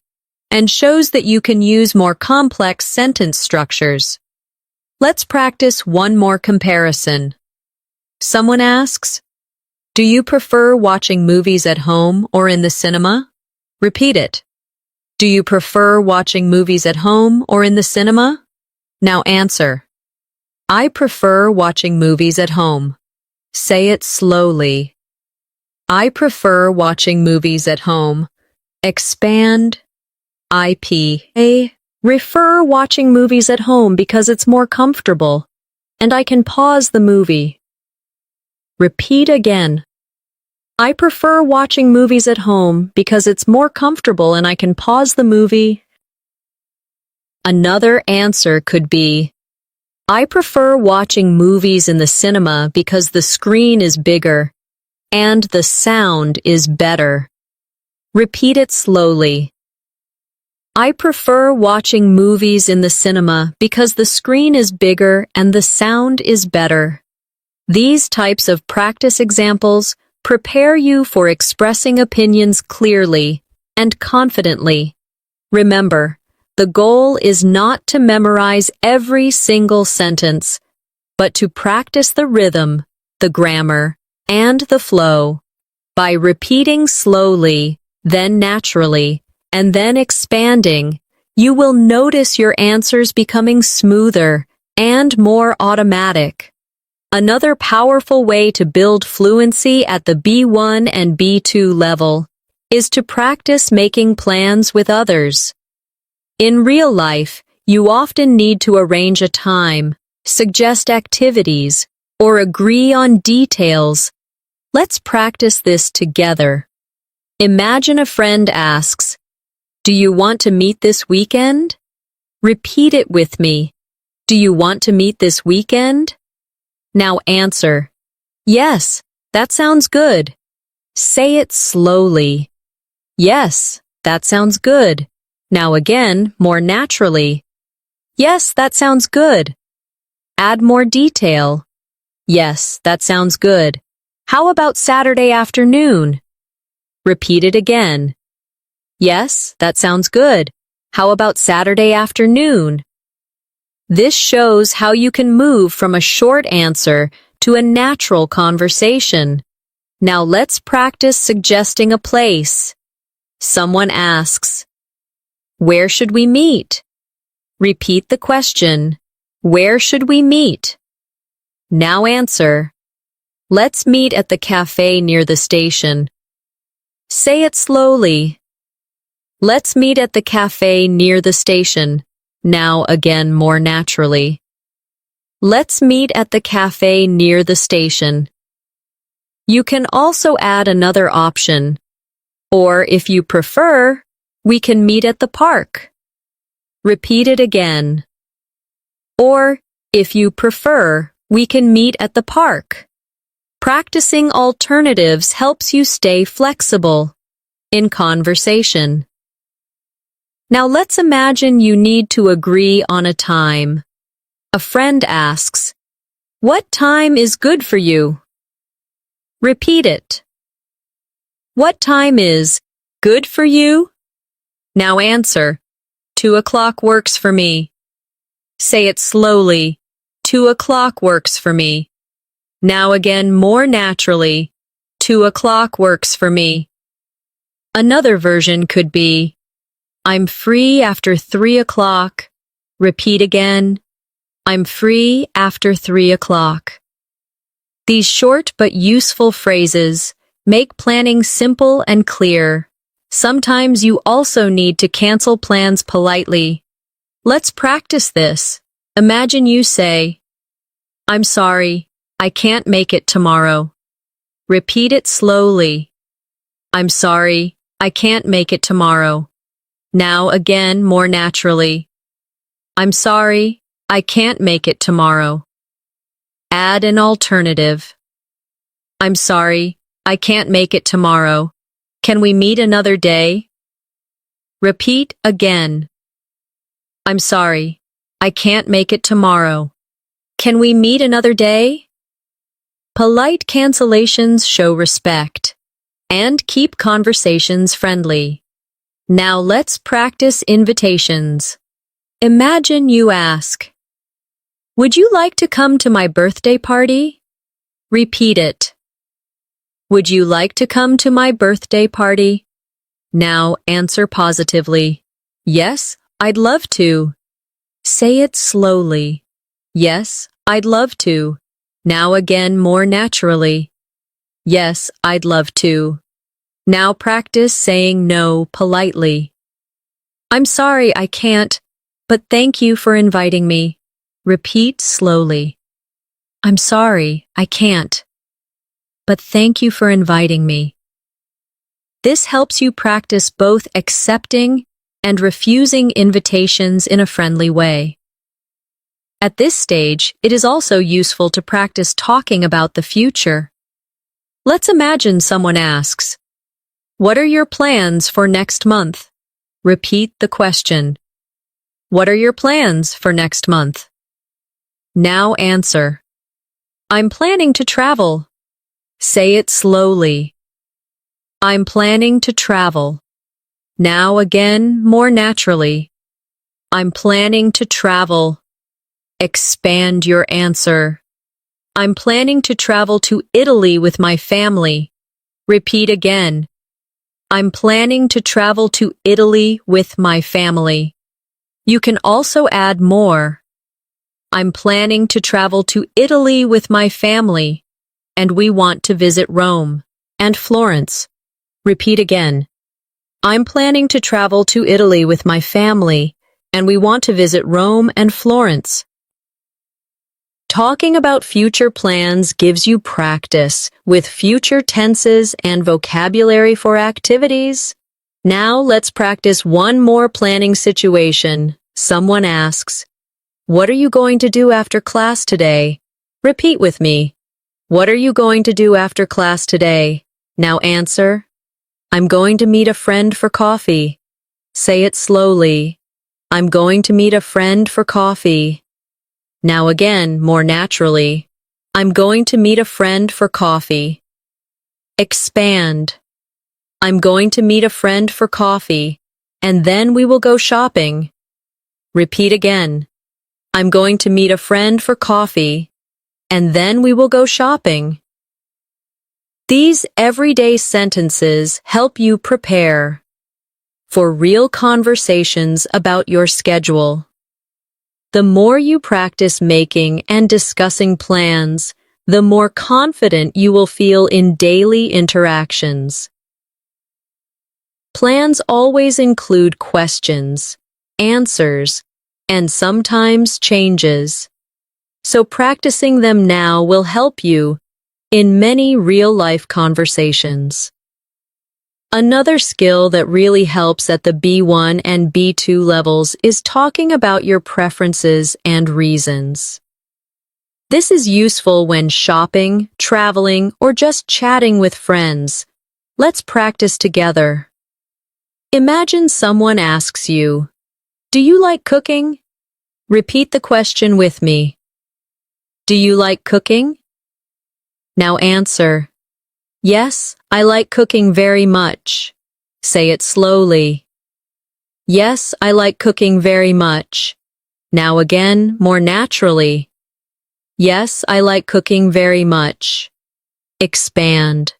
Speaker 1: and shows that you can use more complex sentence structures. Let's practice one more comparison. Someone asks, "Do you prefer watching movies at home or in the cinema?" Repeat it. Do you prefer watching movies at home or in the cinema? Now answer. I prefer watching movies at home. Say it slowly. I prefer watching movies at home. Expand. I prefer watching movies at home because it's more comfortable, and I can pause the movie. Repeat again. I prefer watching movies at home because it's more comfortable and I can pause the movie. Another answer could be, I prefer watching movies in the cinema because the screen is bigger and the sound is better. Repeat it slowly. I prefer watching movies in the cinema because the screen is bigger and the sound is better. These types of practice examples prepare you for expressing opinions clearly and confidently. Remember, the goal is not to memorize every single sentence, but to practice the rhythm, the grammar, and the flow. By repeating slowly, then naturally, and then expanding, you will notice your answers becoming smoother and more automatic. Another powerful way to build fluency at the B1 and B2 level is to practice making plans with others. In real life, you often need to arrange a time, suggest activities, or agree on details. Let's practice this together. Imagine a friend asks, "Do you want to meet this weekend?" Repeat it with me. Do you want to meet this weekend? Now answer, "Yes, that sounds good." Say it slowly. "Yes, that sounds good." Now again, more naturally. "Yes, that sounds good." Add more detail. "Yes, that sounds good. How about Saturday afternoon?" Repeat it again. "Yes, that sounds good. How about Saturday afternoon?" This shows how you can move from a short answer to a natural conversation. Now let's practice suggesting a place. Someone asks, "Where should we meet?" Repeat the question, "Where should we meet?" Now answer, "Let's meet at the cafe near the station." Say it slowly. "Let's meet at the cafe near the station." Now again more naturally. "Let's meet at the cafe near the station." You can also add another option. Or if you prefer, we can meet at the park. Repeat it again. Or, if you prefer, we can meet at the park. Practicing alternatives helps you stay flexible in conversation. Now let's imagine you need to agree on a time. A friend asks, "What time is good for you?" Repeat it. What time is good for you? Now answer, 2 o'clock works for me. Say it slowly. 2 o'clock works for me. Now again more naturally. 2 o'clock works for me. Another version could be, I'm free after 3 o'clock. Repeat again. I'm free after 3 o'clock. These short but useful phrases make planning simple and clear. Sometimes you also need to cancel plans politely. Let's practice this. Imagine you say, "I'm sorry, I can't make it tomorrow." Repeat it slowly. I'm sorry, I can't make it tomorrow. Now again more naturally. I'm sorry, I can't make it tomorrow. Add an alternative. I'm sorry, I can't make it tomorrow. Can we meet another day? Repeat again. I'm sorry, I can't make it tomorrow. Can we meet another day? Polite cancellations show respect and keep conversations friendly. Now let's practice invitations. Imagine you ask, "Would you like to come to my birthday party?" Repeat it. Would you like to come to my birthday party? Now answer positively. Yes, I'd love to. Say it slowly. Yes, I'd love to. Now again more naturally. Yes, I'd love to. Now practice saying no politely. I'm sorry I can't, but thank you for inviting me. Repeat slowly. I'm sorry I can't, but thank you for inviting me. This helps you practice both accepting and refusing invitations in a friendly way. At this stage, it is also useful to practice talking about the future. Let's imagine someone asks, "What are your plans for next month?" Repeat the question. What are your plans for next month? Now answer. I'm planning to travel. Say it slowly. I'm planning to travel. Now again, more naturally. I'm planning to travel. Expand your answer. I'm planning to travel to Italy with my family. Repeat again. I'm planning to travel to Italy with my family. You can also add more. I'm planning to travel to Italy with my family, and we want to visit Rome and Florence. Repeat again. I'm planning to travel to Italy with my family, and we want to visit Rome and Florence. Talking about future plans gives you practice with future tenses and vocabulary for activities. Now let's practice one more planning situation. Someone asks, "What are you going to do after class today?" Repeat with me. What are you going to do after class today? Now answer. I'm going to meet a friend for coffee. Say it slowly. I'm going to meet a friend for coffee. Now again, more naturally. I'm going to meet a friend for coffee. Expand. I'm going to meet a friend for coffee, and then we will go shopping. Repeat again. I'm going to meet a friend for coffee, and then we will go shopping. These everyday sentences help you prepare for real conversations about your schedule. The more you practice making and discussing plans, the more confident you will feel in daily interactions. Plans always include questions, answers, and sometimes changes. So practicing them now will help you in many real-life conversations. Another skill that really helps at the B1 and B2 levels is talking about your preferences and reasons. This is useful when shopping, traveling, or just chatting with friends. Let's practice together. Imagine someone asks you, "Do you like cooking?" Repeat the question with me. Do you like cooking? Now answer. Yes, I like cooking very much. Say it slowly. Yes, I like cooking very much. Now again, more naturally. Yes, I like cooking very much. Expand.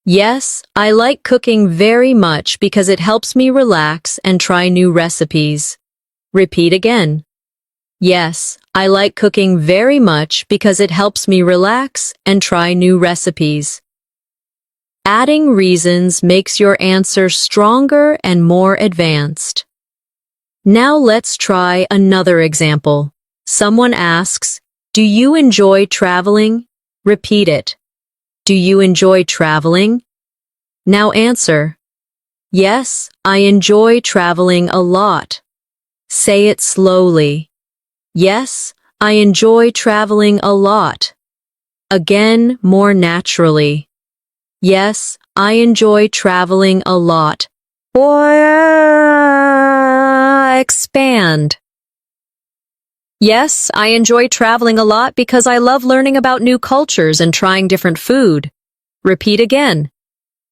Speaker 1: Yes, I like cooking very much because it helps me relax and try new recipes. Repeat again. Yes, I like cooking very much because it helps me relax and try new recipes. Adding reasons makes your answer stronger and more advanced. Now let's try another example. Someone asks, "Do you enjoy traveling?" Repeat it. Do you enjoy traveling? Now answer. Yes, I enjoy traveling a lot. Say it slowly. Yes, I enjoy traveling a lot. Again, more naturally. Yes, I enjoy traveling a lot. Expand. Yes, I enjoy traveling a lot because I love learning about new cultures and trying different food. Repeat again.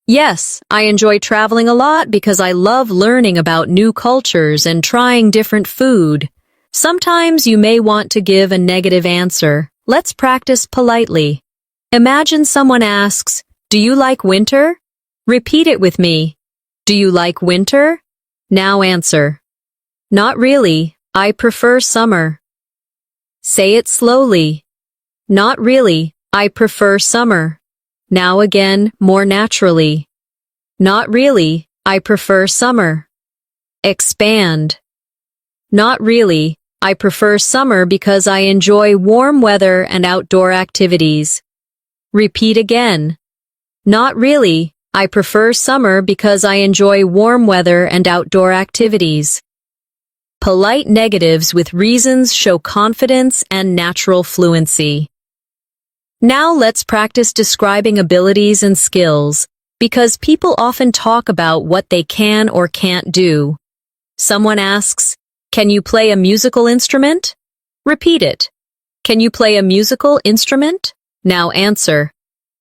Speaker 1: Yes, I enjoy traveling a lot because I love learning about new cultures and trying different food. Sometimes you may want to give a negative answer. Let's practice politely. Imagine someone asks, "Do you like winter?" Repeat it with me. Do you like winter? Now answer. Not really, I prefer summer. Say it slowly. Not really, I prefer summer. Now again, more naturally. Not really, I prefer summer. Expand. Not really, I prefer summer because I enjoy warm weather and outdoor activities. Repeat again. Not really, I prefer summer because I enjoy warm weather and outdoor activities. Polite negatives with reasons show confidence and natural fluency. Now let's practice describing abilities and skills, because people often talk about what they can or can't do. Someone asks, "Can you play a musical instrument?" Repeat it. Can you play a musical instrument? Now answer.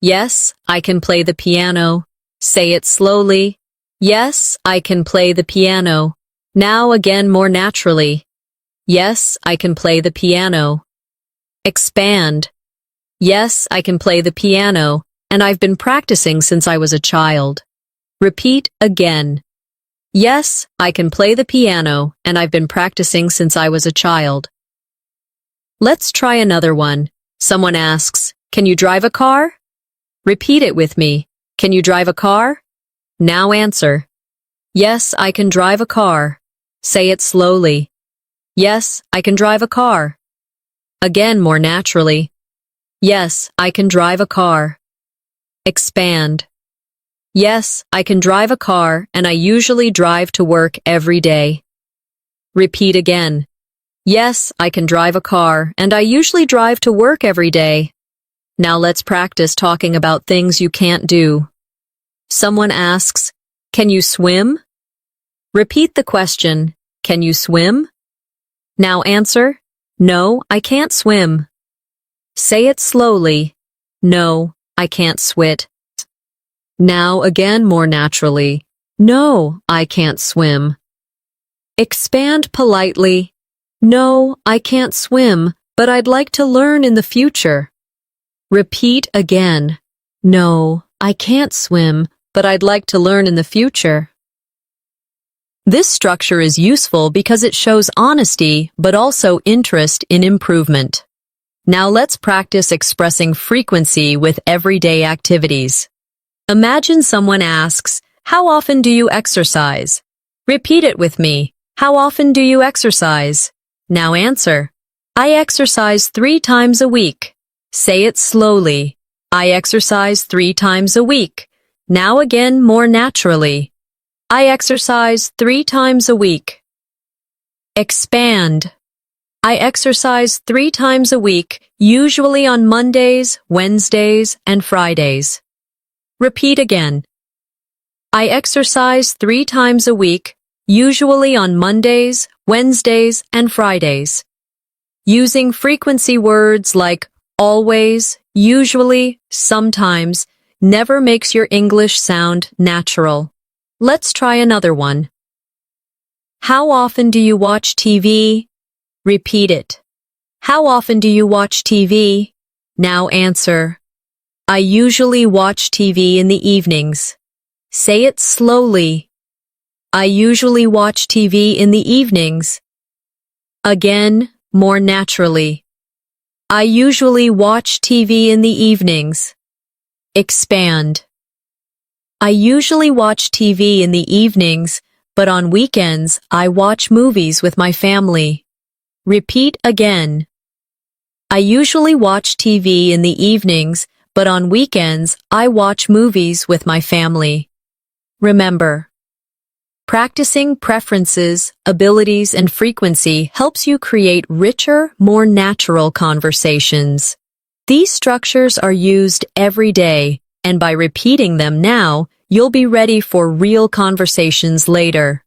Speaker 1: Yes, I can play the piano. Say it slowly. Yes, I can play the piano. Now again more naturally. Yes, I can play the piano. Expand. Yes, I can play the piano, and I've been practicing since I was a child. Repeat again. Yes, I can play the piano, and I've been practicing since I was a child. Let's try another one. Someone asks, "Can you drive a car?" Repeat it with me. Can you drive a car? Now answer. Yes, I can drive a car. Say it slowly. Yes, I can drive a car. Again more naturally. Yes, I can drive a car. Expand. Yes, I can drive a car, and I usually drive to work every day. Repeat again. Yes, I can drive a car, and I usually drive to work every day. Now let's practice talking about things you can't do. Someone asks, "Can you swim?" Repeat the question, "Can you swim?" Now answer, "No, I can't swim." Say it slowly. No, I can't swim. Now again more naturally. No, I can't swim. Expand politely. No, I can't swim, but I'd like to learn in the future. Repeat again. No, I can't swim, but I'd like to learn in the future. This structure is useful because it shows honesty, but also interest in improvement. Now let's practice expressing frequency with everyday activities. Imagine someone asks, "How often do you exercise?" Repeat it with me. How often do you exercise? Now answer. I exercise 3 times a week. Say it slowly. I exercise 3 times a week. Now again more naturally. I exercise 3 times a week. Expand. I exercise 3 times a week, usually on Mondays, Wednesdays, and Fridays. Repeat again. I exercise 3 times a week, usually on Mondays, Wednesdays, and Fridays. Using frequency words like always, usually, sometimes, never makes your English sound natural. Let's try another one. How often do you watch TV? Repeat it. How often do you watch TV? Now answer. I usually watch TV in the evenings. Say it slowly. I usually watch TV in the evenings. Again, more naturally. I usually watch TV in the evenings. Expand. I usually watch TV in the evenings, but on weekends I watch movies with my family. Repeat again. I usually watch TV in the evenings, but on weekends I watch movies with my family. Remember, practicing preferences, abilities, and frequency helps you create richer, more natural conversations. These structures are used every day, and by repeating them now, you'll be ready for real conversations later.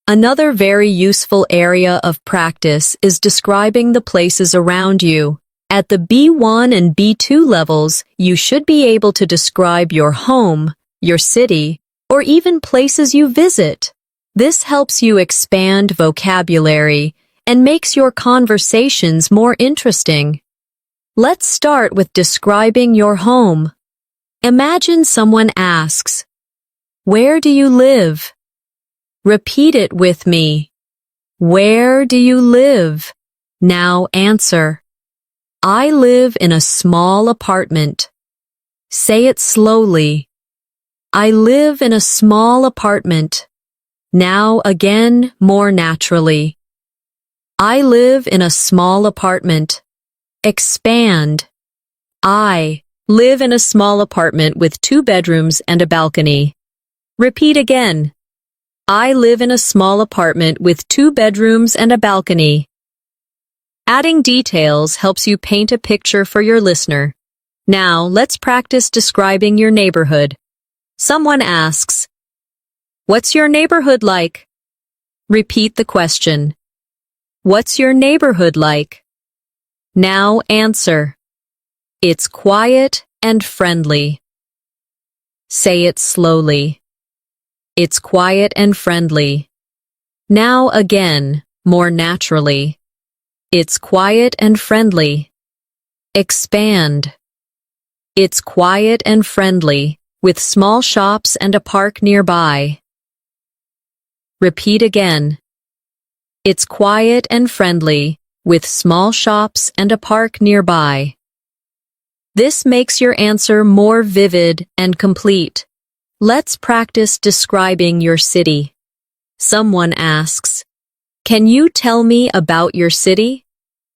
Speaker 1: Another very useful area of practice is describing the places around you. At the B1 and B2 levels, you should be able to describe your home, your city, or even places you visit. This helps you expand vocabulary and makes your conversations more interesting. Let's start with describing your home. Imagine someone asks, "Where do you live?" Repeat it with me. Where do you live? Now answer. I live in a small apartment. Say it slowly. I live in a small apartment. Now again more naturally. I live in a small apartment. Expand. I live in a small apartment with 2 bedrooms and a balcony. Repeat again. I live in a small apartment with 2 bedrooms and a balcony. Adding details helps you paint a picture for your listener. Now, let's practice describing your neighborhood. Someone asks, "What's your neighborhood like?" Repeat the question. What's your neighborhood like? Now answer. It's quiet and friendly. Say it slowly. It's quiet and friendly. Now again, more naturally. It's quiet and friendly. Expand. It's quiet and friendly, with small shops and a park nearby. Repeat again. It's quiet and friendly, with small shops and a park nearby. This makes your answer more vivid and complete. Let's practice describing your city. Someone asks, "Can you tell me about your city?"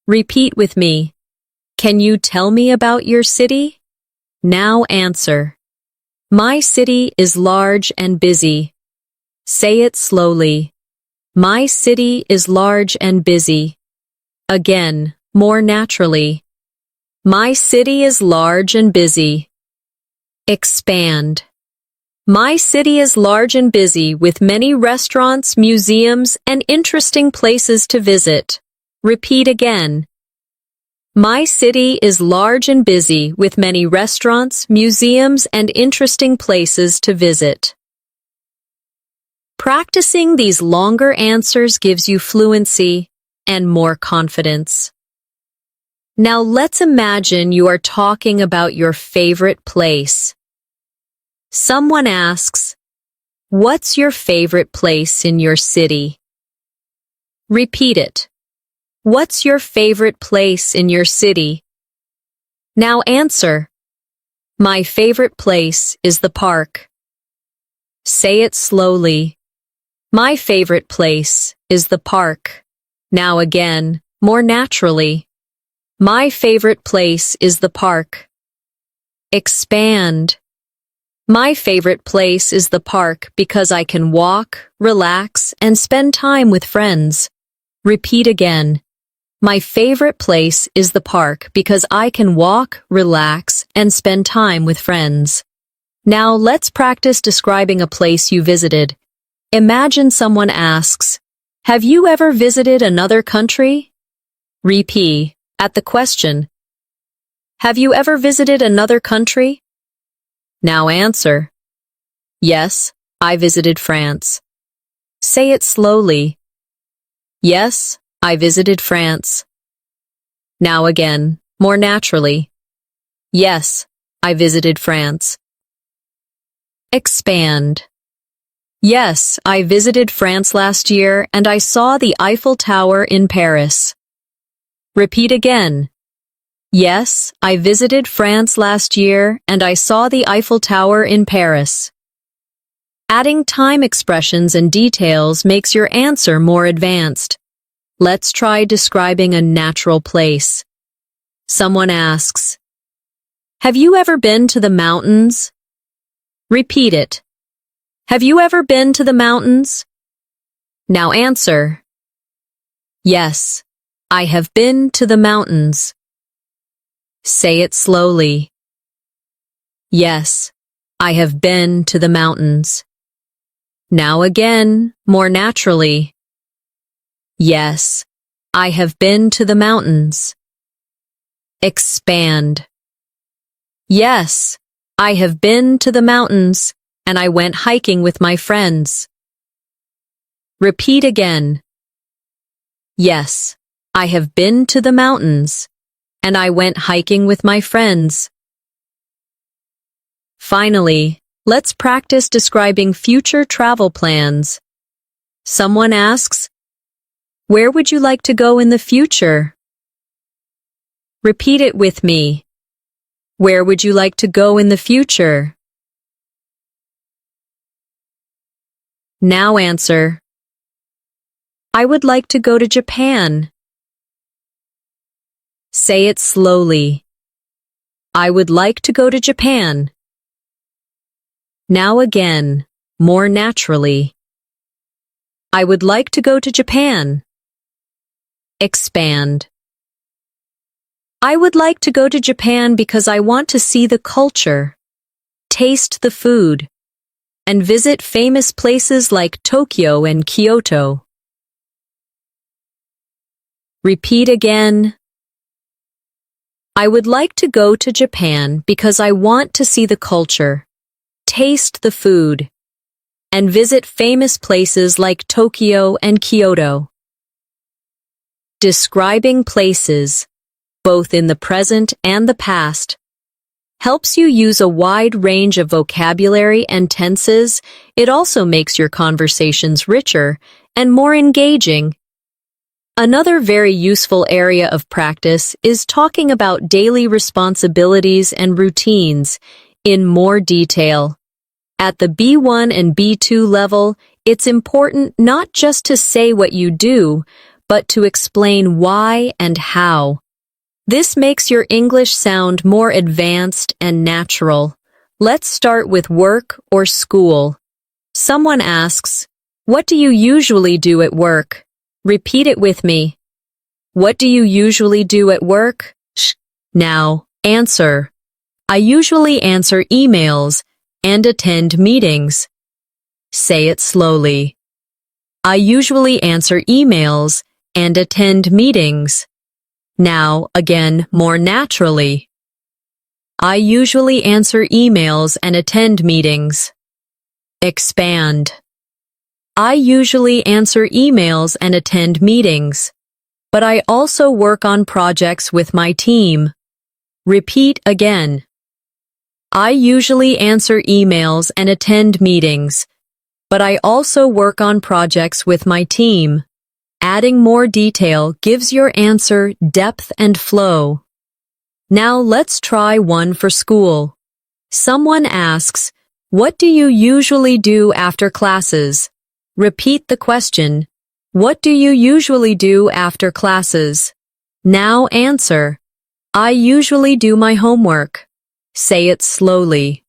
Speaker 1: Repeat with me. Can you tell me about your city? Now answer. My city is large and busy. Say it slowly. My city is large and busy. Again, more naturally. My city is large and busy. Expand. My city is large and busy with many restaurants, museums, and interesting places to visit. Repeat again. My city is large and busy with many restaurants, museums, and interesting places to visit. Practicing these longer answers gives you fluency and more confidence. Now let's imagine you are talking about your favorite place. Someone asks, "What's your favorite place in your city?" Repeat it. What's your favorite place in your city? Now answer. My favorite place is the park. Say it slowly. My favorite place is the park. Now again, more naturally. My favorite place is the park. Expand. My favorite place is the park because I can walk, relax, and spend time with friends. Repeat again. My favorite place is the park because I can walk, relax, and spend time with friends. Now let's practice describing a place you visited. Imagine someone asks, "Have you ever visited another country?" Repeat at the question. Have you ever visited another country? Now answer. Yes, I visited France. Say it slowly. Yes, I visited France. Now again, more naturally. Yes, I visited France. Expand. Yes, I visited France last year and I saw the Eiffel Tower in Paris. Repeat again. Yes, I visited France last year and I saw the Eiffel Tower in Paris. Adding time expressions and details makes your answer more advanced. Let's try describing a natural place. Someone asks, "Have you ever been to the mountains?" Repeat it. Have you ever been to the mountains? Now answer. Yes, I have been to the mountains. Say it slowly. Yes, I have been to the mountains. Now again, more naturally. Yes, I have been to the mountains. Expand. Yes, I have been to the mountains and I went hiking with my friends. Repeat again. Yes, I have been to the mountains and I went hiking with my friends. Finally, let's practice describing future travel plans. Someone asks, "Where would you like to go in the future?" Repeat it with me. Where would you like to go in the future? Now answer. I would like to go to Japan. Say it slowly. I would like to go to Japan. Now again, more naturally. I would like to go to Japan. Expand. I would like to go to Japan because I want to see the culture, taste the food, and visit famous places like Tokyo and Kyoto. Repeat again. I would like to go to Japan because I want to see the culture, taste the food, and visit famous places like Tokyo and Kyoto. Describing places, both in the present and the past, helps you use a wide range of vocabulary and tenses. It also makes your conversations richer and more engaging. Another very useful area of practice is talking about daily responsibilities and routines in more detail. At the B1 and B2 level, it's important not just to say what you do, but to explain why and how. This makes your English sound more advanced and natural. Let's start with work or school. Someone asks, "What do you usually do at work?" Repeat it with me. What do you usually do at work? Now, answer. I usually answer emails and attend meetings. Say it slowly. I usually answer emails and attend meetings. Now, again, more naturally. I usually answer emails and attend meetings. Expand. I usually answer emails and attend meetings, but I also work on projects with my team. Repeat again. I usually answer emails and attend meetings, but I also work on projects with my team. Adding more detail gives your answer depth and flow. Now let's try one for school. Someone asks, "What do you usually do after classes?" Repeat the question. What do you usually do after classes? Now answer. I usually do my homework. Say it slowly.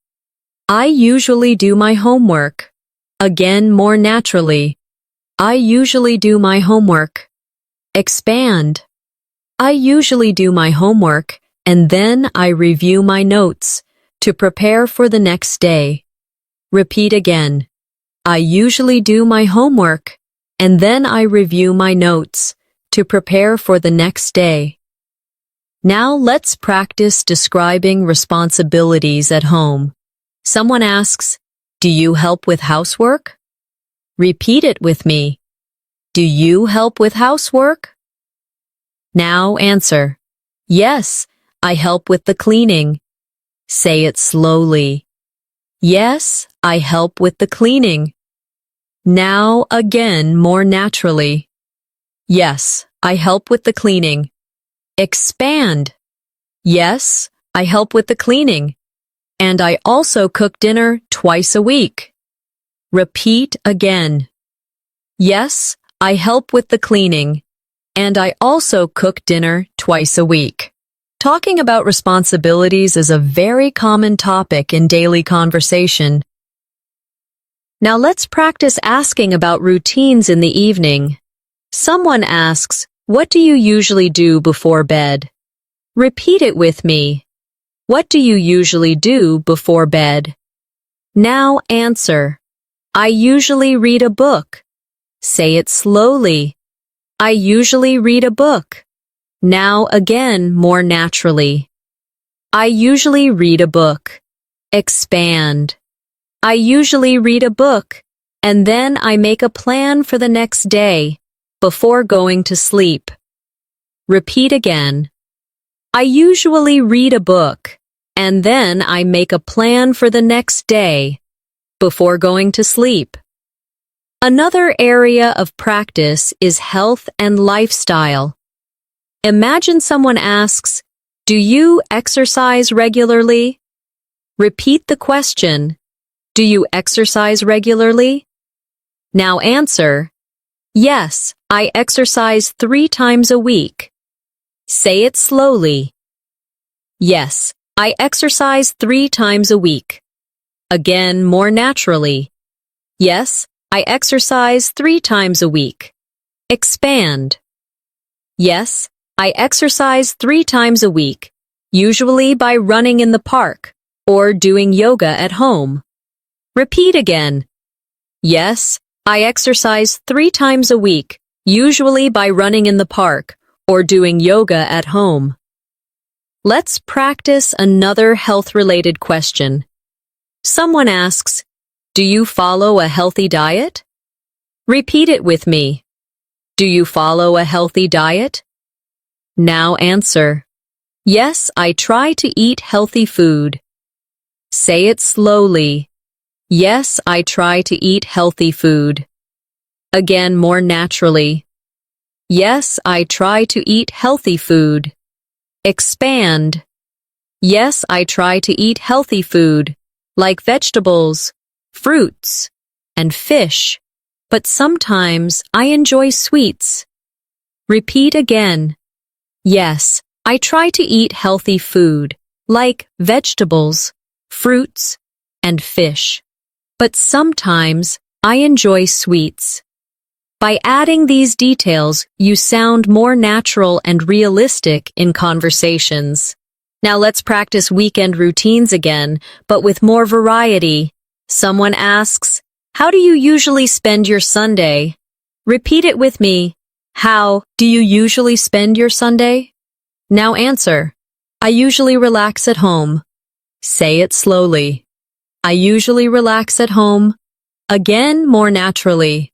Speaker 1: I usually do my homework. Again, more naturally. I usually do my homework. Expand. I usually do my homework, and then I review my notes to prepare for the next day. Repeat again. I usually do my homework, and then I review my notes to prepare for the next day. Now let's practice describing responsibilities at home. Someone asks, "Do you help with housework?" Repeat it with me. Do you help with housework? Now answer. Yes, I help with the cleaning. Say it slowly. Yes, I help with the cleaning. Now again, more naturally. Yes, I help with the cleaning. Expand. Yes, I help with the cleaning. And I also cook dinner twice a week. Repeat again. Yes, I help with the cleaning. And I also cook dinner twice a week. Talking about responsibilities is a very common topic in daily conversation. Now let's practice asking about routines in the evening. Someone asks, "What do you usually do before bed?" Repeat it with me. What do you usually do before bed? Now answer. I usually read a book. Say it slowly. I usually read a book. Now again, more naturally. I usually read a book. Expand. I usually read a book, and then I make a plan for the next day before going to sleep. Repeat again. I usually read a book, and then I make a plan for the next day before going to sleep. Another area of practice is health and lifestyle. Imagine someone asks, "Do you exercise regularly?" Repeat the question. Do you exercise regularly? Now answer. Yes, I exercise 3 times a week. Say it slowly. Yes, I exercise 3 times a week. Again, more naturally. Yes, I exercise 3 times a week. Expand. Yes, I exercise 3 times a week, usually by running in the park or doing yoga at home. Repeat again. Yes, I exercise 3 times a week, usually by running in the park or doing yoga at home. Let's practice another health-related question. Someone asks, "Do you follow a healthy diet?" Repeat it with me. Do you follow a healthy diet? Now answer. Yes, I try to eat healthy food. Say it slowly. Yes, I try to eat healthy food. Again, more naturally. Yes, I try to eat healthy food. Expand. Yes, I try to eat healthy food, like vegetables, fruits, and fish, but sometimes I enjoy sweets. Repeat again. Yes, I try to eat healthy food, like vegetables, fruits, and fish, but sometimes I enjoy sweets. By adding these details, you sound more natural and realistic in conversations. Now let's practice weekend routines again, but with more variety. Someone asks, "How do you usually spend your Sunday?" Repeat it with me. How do you usually spend your Sunday? Now answer. I usually relax at home. Say it slowly. I usually relax at home. Again, more naturally.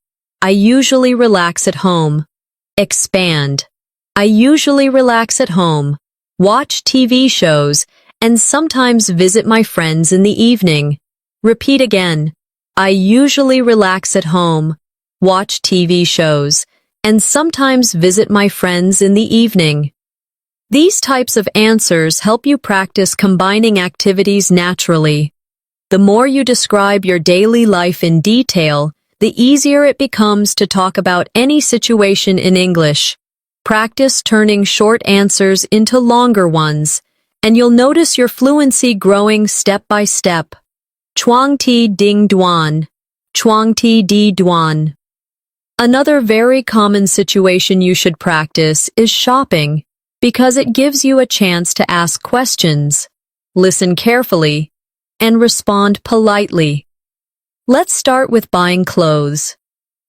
Speaker 1: I usually relax at home. Expand. I usually relax at home, watch TV shows, and sometimes visit my friends in the evening. Repeat again. I usually relax at home, watch TV shows, and sometimes visit my friends in the evening. These types of answers help you practice combining activities naturally. The more you describe your daily life in detail, the easier it becomes to talk about any situation in English. Practice turning short answers into longer ones, and you'll notice your fluency growing step by step. Chuang ti ding duan. Chuang ti di duan. Another very common situation you should practice is shopping, because it gives you a chance to ask questions, listen carefully, and respond politely. Let's start with buying clothes.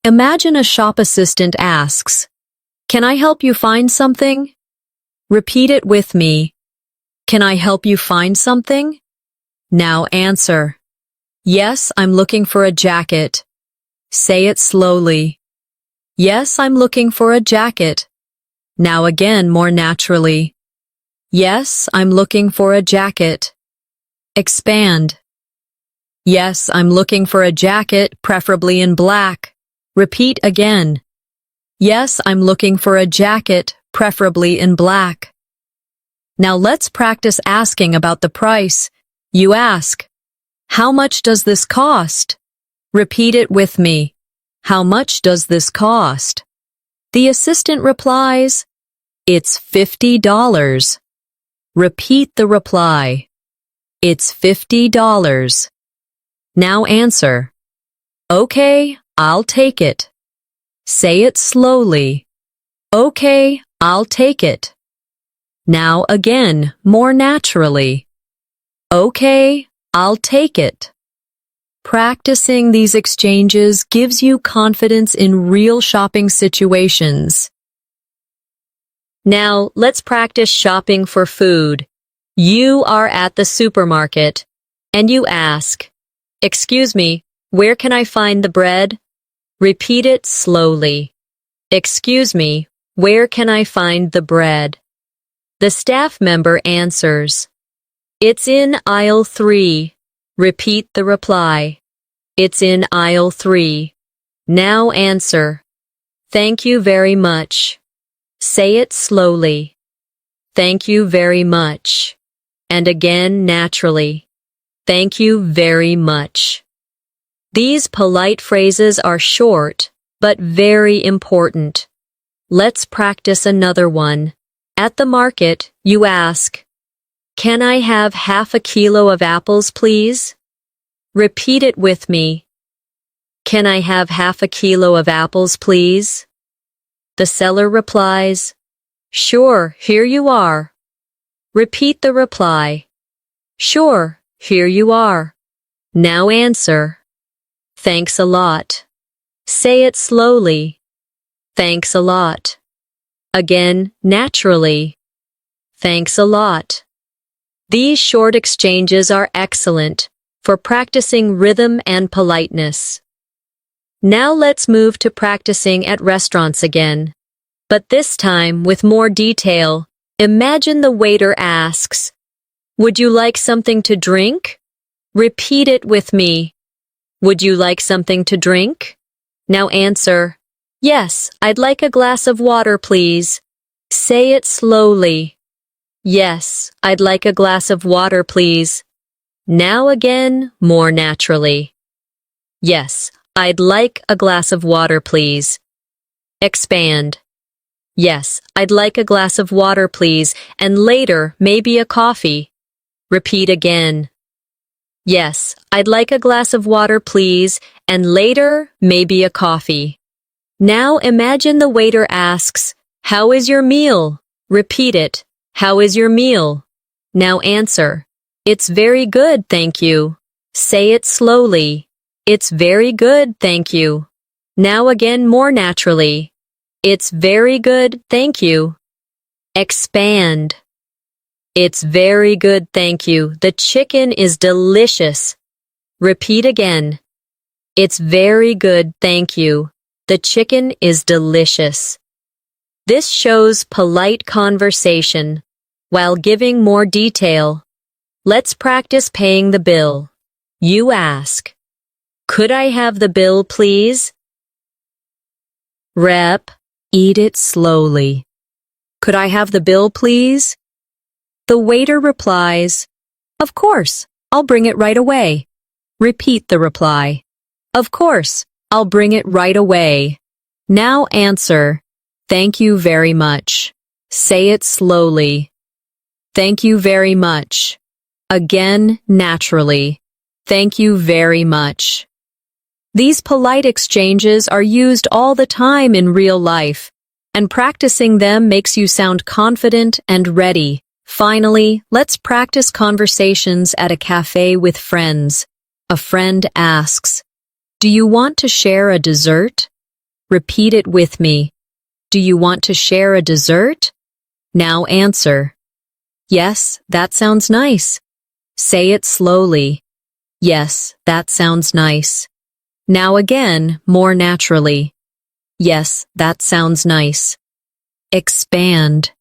Speaker 1: Imagine a shop assistant asks, "Can I help you find something?" Repeat it with me. Can I help you find something? Now answer. Yes, I'm looking for a jacket. Say it slowly. Yes, I'm looking for a jacket. Now again, more naturally. Yes, I'm looking for a jacket. Expand. Yes, I'm looking for a jacket, preferably in black. Repeat again. Yes, I'm looking for a jacket, preferably in black. Now let's practice asking about the price. You ask, "How much does this cost?" Repeat it with me. How much does this cost? The assistant replies, "It's $50. Repeat the reply. It's $50. Now answer. Okay, I'll take it. Say it slowly. Okay, I'll take it. Now again, more naturally. Okay, I'll take it. Practicing these exchanges gives you confidence in real shopping situations. Now, let's practice shopping for food. You are at the supermarket, and you ask, "Excuse me, where can I find the bread?" Repeat it slowly. Excuse me, where can I find the bread? The staff member answers, "It's in aisle 3. Repeat the reply. It's in aisle 3. Now answer. Thank you very much. Say it slowly. Thank you very much. And again naturally. Thank you very much. These polite phrases are short, but very important. Let's practice another one. At the market, you ask, "Can I have half a kilo of apples, please?" Repeat it with me. Can I have half a kilo of apples, please? The seller replies, Sure, here you are. Repeat the reply. Sure, here you are. Now answer. Thanks a lot. Say it slowly. Thanks a lot. Again, naturally. Thanks a lot. These short exchanges are excellent for practicing rhythm and politeness. Now let's move to practicing at restaurants again. But this time, with more detail, imagine the waiter asks, Would you like something to drink? Repeat it with me. Would you like something to drink? Now answer, Yes, I'd like a glass of water, please. Say it slowly. Yes, I'd like a glass of water, please. Now again, more naturally. Yes, I'd like a glass of water, please. Expand. Yes, I'd like a glass of water, please, and later, maybe a coffee. Repeat again. Yes, I'd like a glass of water, please, and later, maybe a coffee. Now imagine the waiter asks, How is your meal? Repeat it. How is your meal? Now answer. It's very good, thank you. Say it slowly. It's very good, thank you. Now again more naturally. It's very good, thank you. Expand. It's very good, thank you. The chicken is delicious. Repeat again. It's very good, thank you. The chicken is delicious. This shows polite conversation while giving more detail. Let's practice paying the bill. You ask, Could I have the bill, please? Rep, eat it slowly. Could I have the bill, please? The waiter replies, Of course, I'll bring it right away. Repeat the reply. Of course, I'll bring it right away. Now answer, Thank you very much. Say it slowly. Thank you very much. Again, naturally. Thank you very much. These polite exchanges are used all the time in real life, and practicing them makes you sound confident and ready. Finally, let's practice conversations at a cafe with friends. A friend asks, Do you want to share a dessert? Repeat it with me. Do you want to share a dessert? Now answer. Yes, that sounds nice. Say it slowly. Yes, that sounds nice. Now again, more naturally. Yes, that sounds nice. Expand.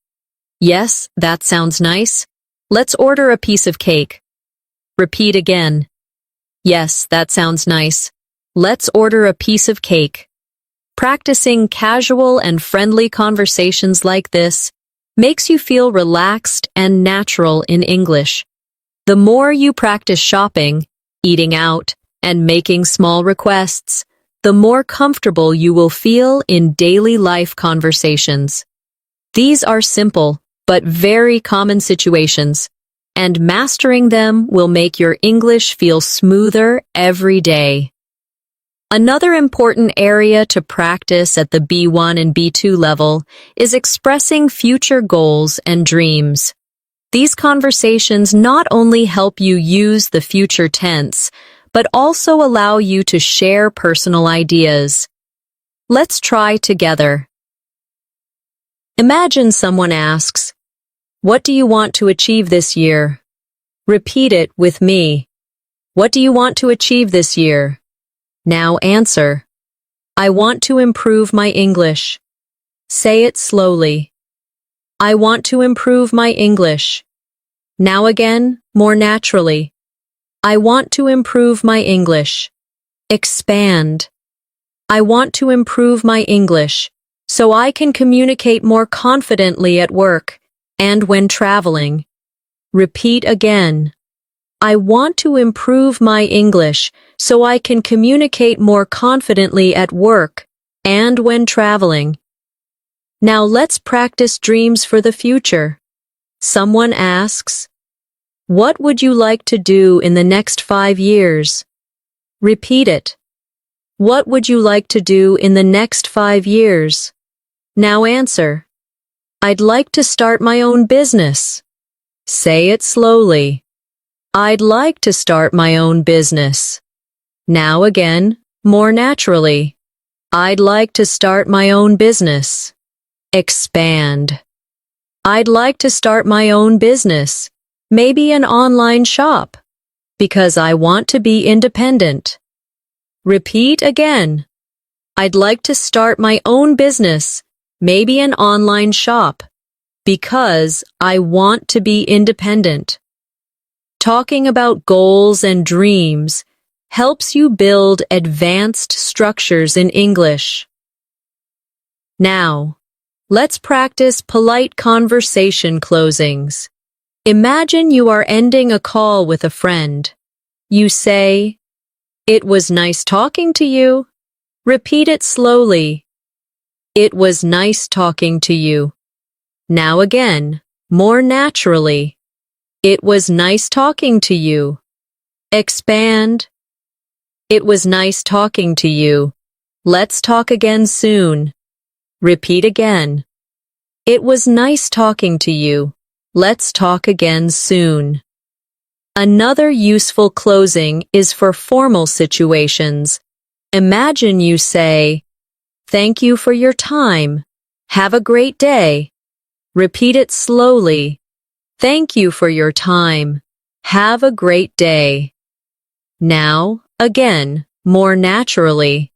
Speaker 1: Yes, that sounds nice. Let's order a piece of cake. Repeat again. Yes, that sounds nice. Let's order a piece of cake. Practicing casual and friendly conversations like this makes you feel relaxed and natural in English. The more you practice shopping, eating out, and making small requests, the more comfortable you will feel in daily life conversations. These are simple, but very common situations, and mastering them will make your English feel smoother every day. Another important area to practice at the B1 and B2 level is expressing future goals and dreams. These conversations not only help you use the future tense, but also allow you to share personal ideas. Let's try together. Imagine someone asks, What do you want to achieve this year? Repeat it with me. What do you want to achieve this year? Now answer. I want to improve my English. Say it slowly. I want to improve my English. Now again, more naturally. I want to improve my English. Expand. I want to improve my English so I can communicate more confidently at work and when traveling. Repeat again. I want to improve my English so I can communicate more confidently at work and when traveling. Now let's practice dreams for the future. Someone asks, What would you like to do in the next 5 years? Repeat it. What would you like to do in the next 5 years? Now answer. I'd like to start my own business. Say it slowly. I'd like to start my own business. Now again, more naturally. I'd like to start my own business. Expand. I'd like to start my own business, maybe an online shop, because I want to be independent. Repeat again. I'd like to start my own business, maybe an online shop, because I want to be independent. Talking about goals and dreams helps you build advanced structures in English. Now, let's practice polite conversation closings. Imagine you are ending a call with a friend. You say, "It was nice talking to you." Repeat it slowly. It was nice talking to you. Now again, more naturally. It was nice talking to you. Expand. It was nice talking to you. Let's talk again soon. Repeat again. It was nice talking to you. Let's talk again soon. Another useful closing is for formal situations. Imagine you say, "Thank you for your time. Have a great day." Repeat it slowly. Thank you for your time. Have a great day. Now, again, more naturally.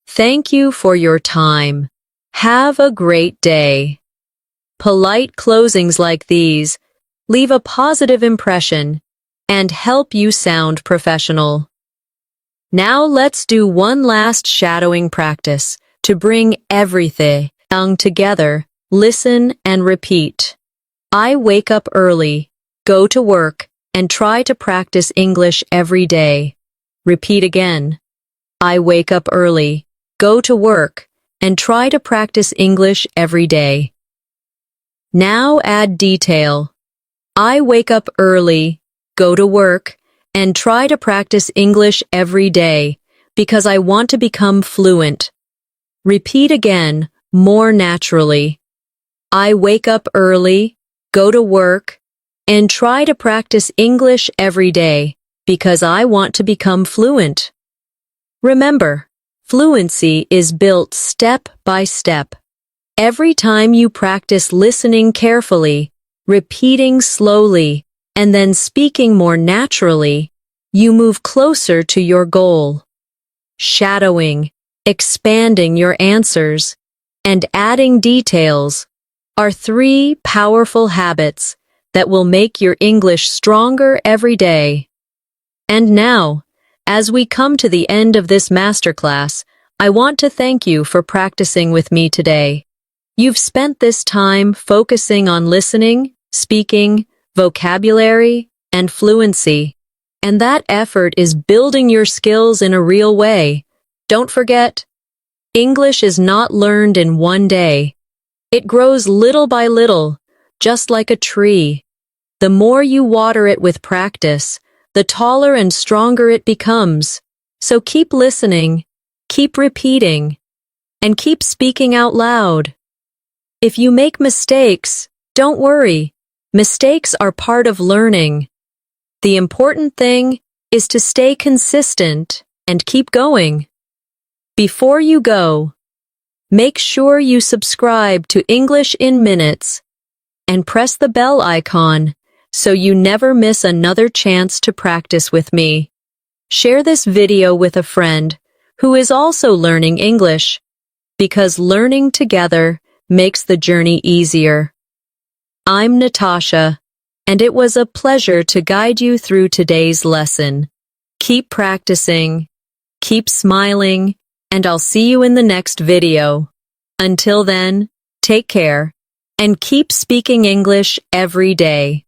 Speaker 1: Thank you for your time. Have a great day. Polite closings like these leave a positive impression and help you sound professional. Now let's do one last shadowing practice to bring everything together. Listen and repeat. I wake up early, go to work, and try to practice English every day. Repeat again. I wake up early, go to work, and try to practice English every day. Now add detail. I wake up early, go to work, and try to practice English every day because I want to become fluent. Repeat again, more naturally. I wake up early, go to work, and try to practice English every day because I want to become fluent. Remember, fluency is built step by step. Every time you practice listening carefully, repeating slowly, and then speaking more naturally, you move closer to your goal. Shadowing, expanding your answers, and adding details are 3 powerful habits that will make your English stronger every day. And now, as we come to the end of this masterclass, I want to thank you for practicing with me today. You've spent this time focusing on listening, speaking, vocabulary, and fluency, and that effort is building your skills in a real way. Don't forget, English is not learned in one day. It grows little by little, just like a tree. The more you water it with practice, the taller and stronger it becomes. So keep listening, keep repeating, and keep speaking out loud. If you make mistakes, don't worry. Mistakes are part of learning. The important thing is to stay consistent and keep going. Before you go, make sure you subscribe to English in Minutes and press the bell icon so you never miss another chance to practice with me. Share this video with a friend who is also learning English, because learning together makes the journey easier. I'm Natasha, and it was a pleasure to guide you through today's lesson. Keep practicing, keep smiling, and I'll see you in the next video. Until then, take care, and keep speaking English every day.